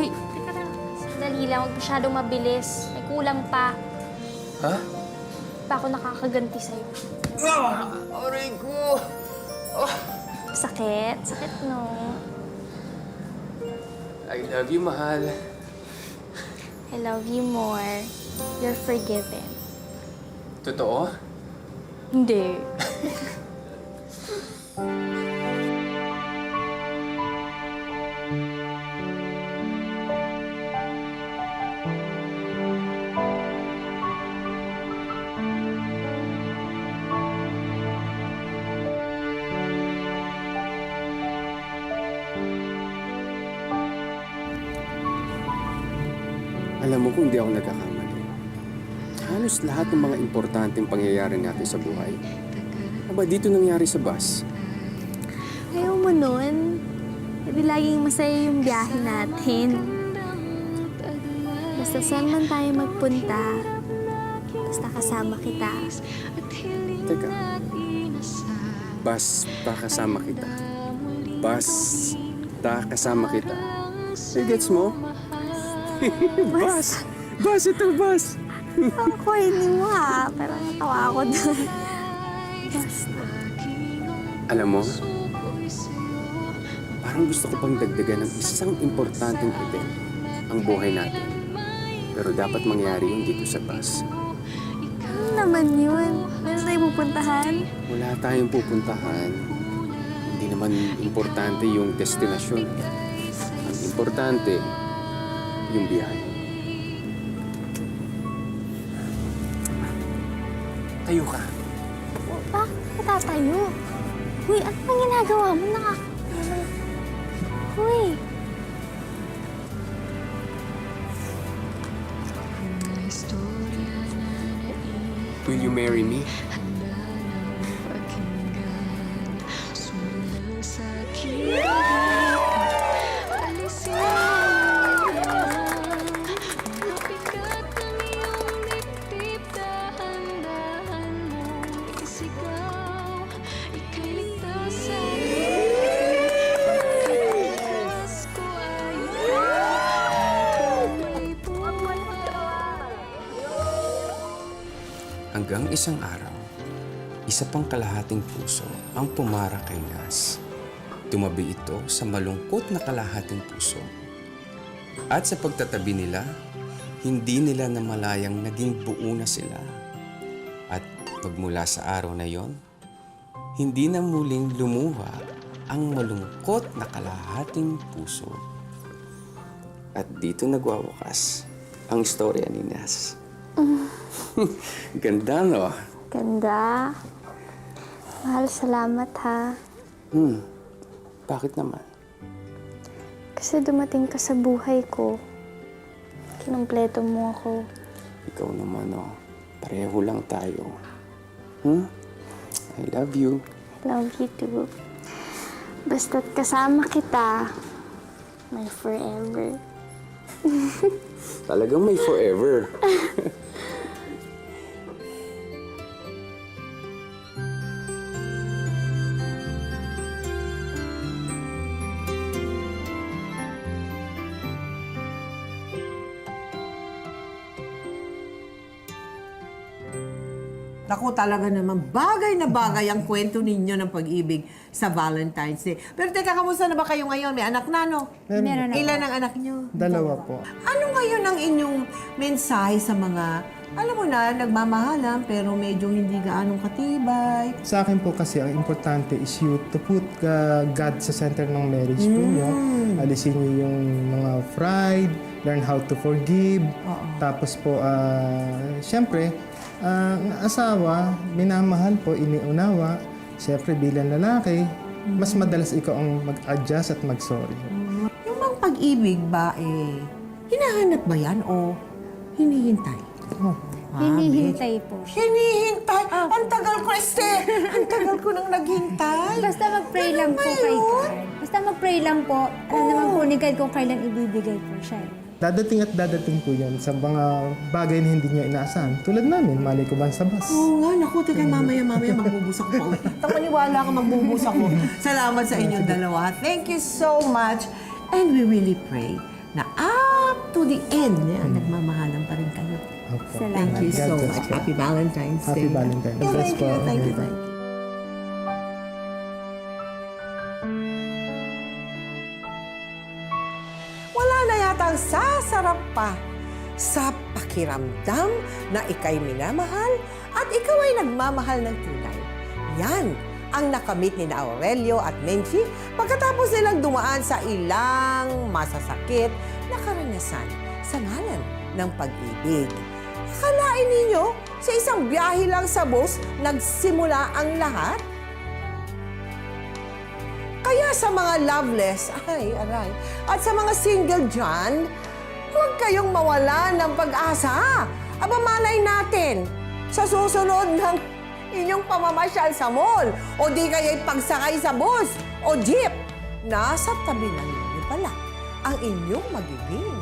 Uy, teka lang. Sandali lang. Huwag masyadong mabilis. May kulang pa. Ha? Pa ako nakakaganti sa'yo. Aray ko! Sakit? Sakit, no? I love you, mahal. I love you more. You're forgiven. Totoo? Hindi. Alam mo kung hindi ako nagkakamali. Halos lahat ng mga importanteng pangyayari natin sa buhay. Aba, dito nangyari sa bus. Ayaw mo nun. Hindi laging masaya yung biyahe natin. Basta saan man tayo magpunta, basta kasama kita. Teka. Basta kasama kita. Basta kasama kita. Gets mo? Bus! Bus! Ito, bus! Ako, hindi mo ha. Pero natawa ako doon. Basta. Alam mo, parang gusto ko pang dagdagan ng isang importanteng event ang buhay natin. Pero dapat mangyari yun dito sa bus. Ano naman yun? Meron tayo pupuntahan? Wala tayong pupuntahan. Hindi naman importante yung destinasyon. Ang importante, yung biyahe. Tayo ka. Bakit ka tatayo? Uy, ano bang ginagawa mo? Uy. Will you marry me? Hanggang isang araw, isa pang kalahating puso ang pumara kay Nas. Tumabi ito sa malungkot na kalahating puso. At sa pagtatabi nila, hindi nila namalayang naging buo na sila. At pagmula sa araw na yon, hindi na muling lumuha ang malungkot na kalahating puso. At dito nagwawakas ang istorya ni Nas. Ganda, no? Ganda. Mahal, salamat ha. Bakit naman? Kasi dumating ka sa buhay ko. Kinumpleto mo ako. Ikaw naman, oh. Pareho lang tayo. I love you. Love you too. Basta't kasama kita, may forever. Talagang may forever. Naku, talaga naman, bagay na bagay ang kwento ninyo ng pag-ibig sa Valentine's Day. Pero teka, kamusta na ba kayo ngayon? May anak na, no? Meron ako. Ilan ang anak nyo? 2 po. Ano ngayon ang inyong mensahe sa mga, alam mo na, nagmamahalan pero medyo hindi gaanong katibay? Sa akin po kasi, ang importante is you to put God sa center ng marriage po nyo. Alisin nyo yung mga pride, learn how to forgive. Tapos po, syempre, ang asawa, minamahal po, iniunawa. Siyempre, bilang lalaki, mas madalas ikaw ang mag-adjust at mag-sorry. Yung bang pag-ibig ba, hinahanap ba yan o hinihintay? Hinihintay po siya. Hinihintay? Ang tagal ko, Esther! Ang tagal ko nang naghintay. Basta mag-pray lang po kay God. Basta mag-pray lang po. Alam naman po ni God kung kailan ibibigay po siya. Dadating at dadating po yan sa mga bagay na hindi nyo inaasahan. Tulad namin, mali ko ba sa bus? Oo nga, naku, teka, mamaya magbubusak ko. Maniwala ka, magbubusak ko. Salamat sa inyong dalawa. Thank you so much. And we really pray na up to the end, nagmamahalan pa rin kayo. Okay. Thank you God so bless much. po. Happy Valentine's Day. Happy Valentine's. Yeah, Bless thank po. you, thank you, Okay. thank you. Wala na yata ang sasarap pa sa pakiramdam na ika'y minamahal at ikaw ay nagmamahal ng tunay. Yan ang nakamit ni Aurelio at Menchie pagkatapos nilang dumaan sa ilang masasakit na karanasan sa ngalan ng pag-ibig. Akalain ninyo, sa isang biyahe lang sa bus, nagsimula ang lahat? Kaya sa mga loveless, aray, at sa mga single dyan, huwag kayong mawala ng pag-asa. Aba malay natin, sa susunod ng inyong pamamasyal sa mall, o di kaya'y pagsakay sa bus o jeep, nasa tabi ng inyo pala ang inyong magiging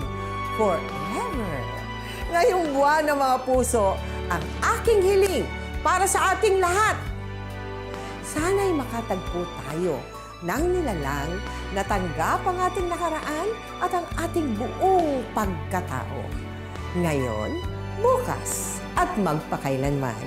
forever. Ngayong buwan ng mga puso, ang aking hiling para sa ating lahat. Sana'y makatagpo tayo ng nilalang na tanggap ang ating nakaraan at ang ating buong pagkatao. Ngayon, bukas at magpakailanman.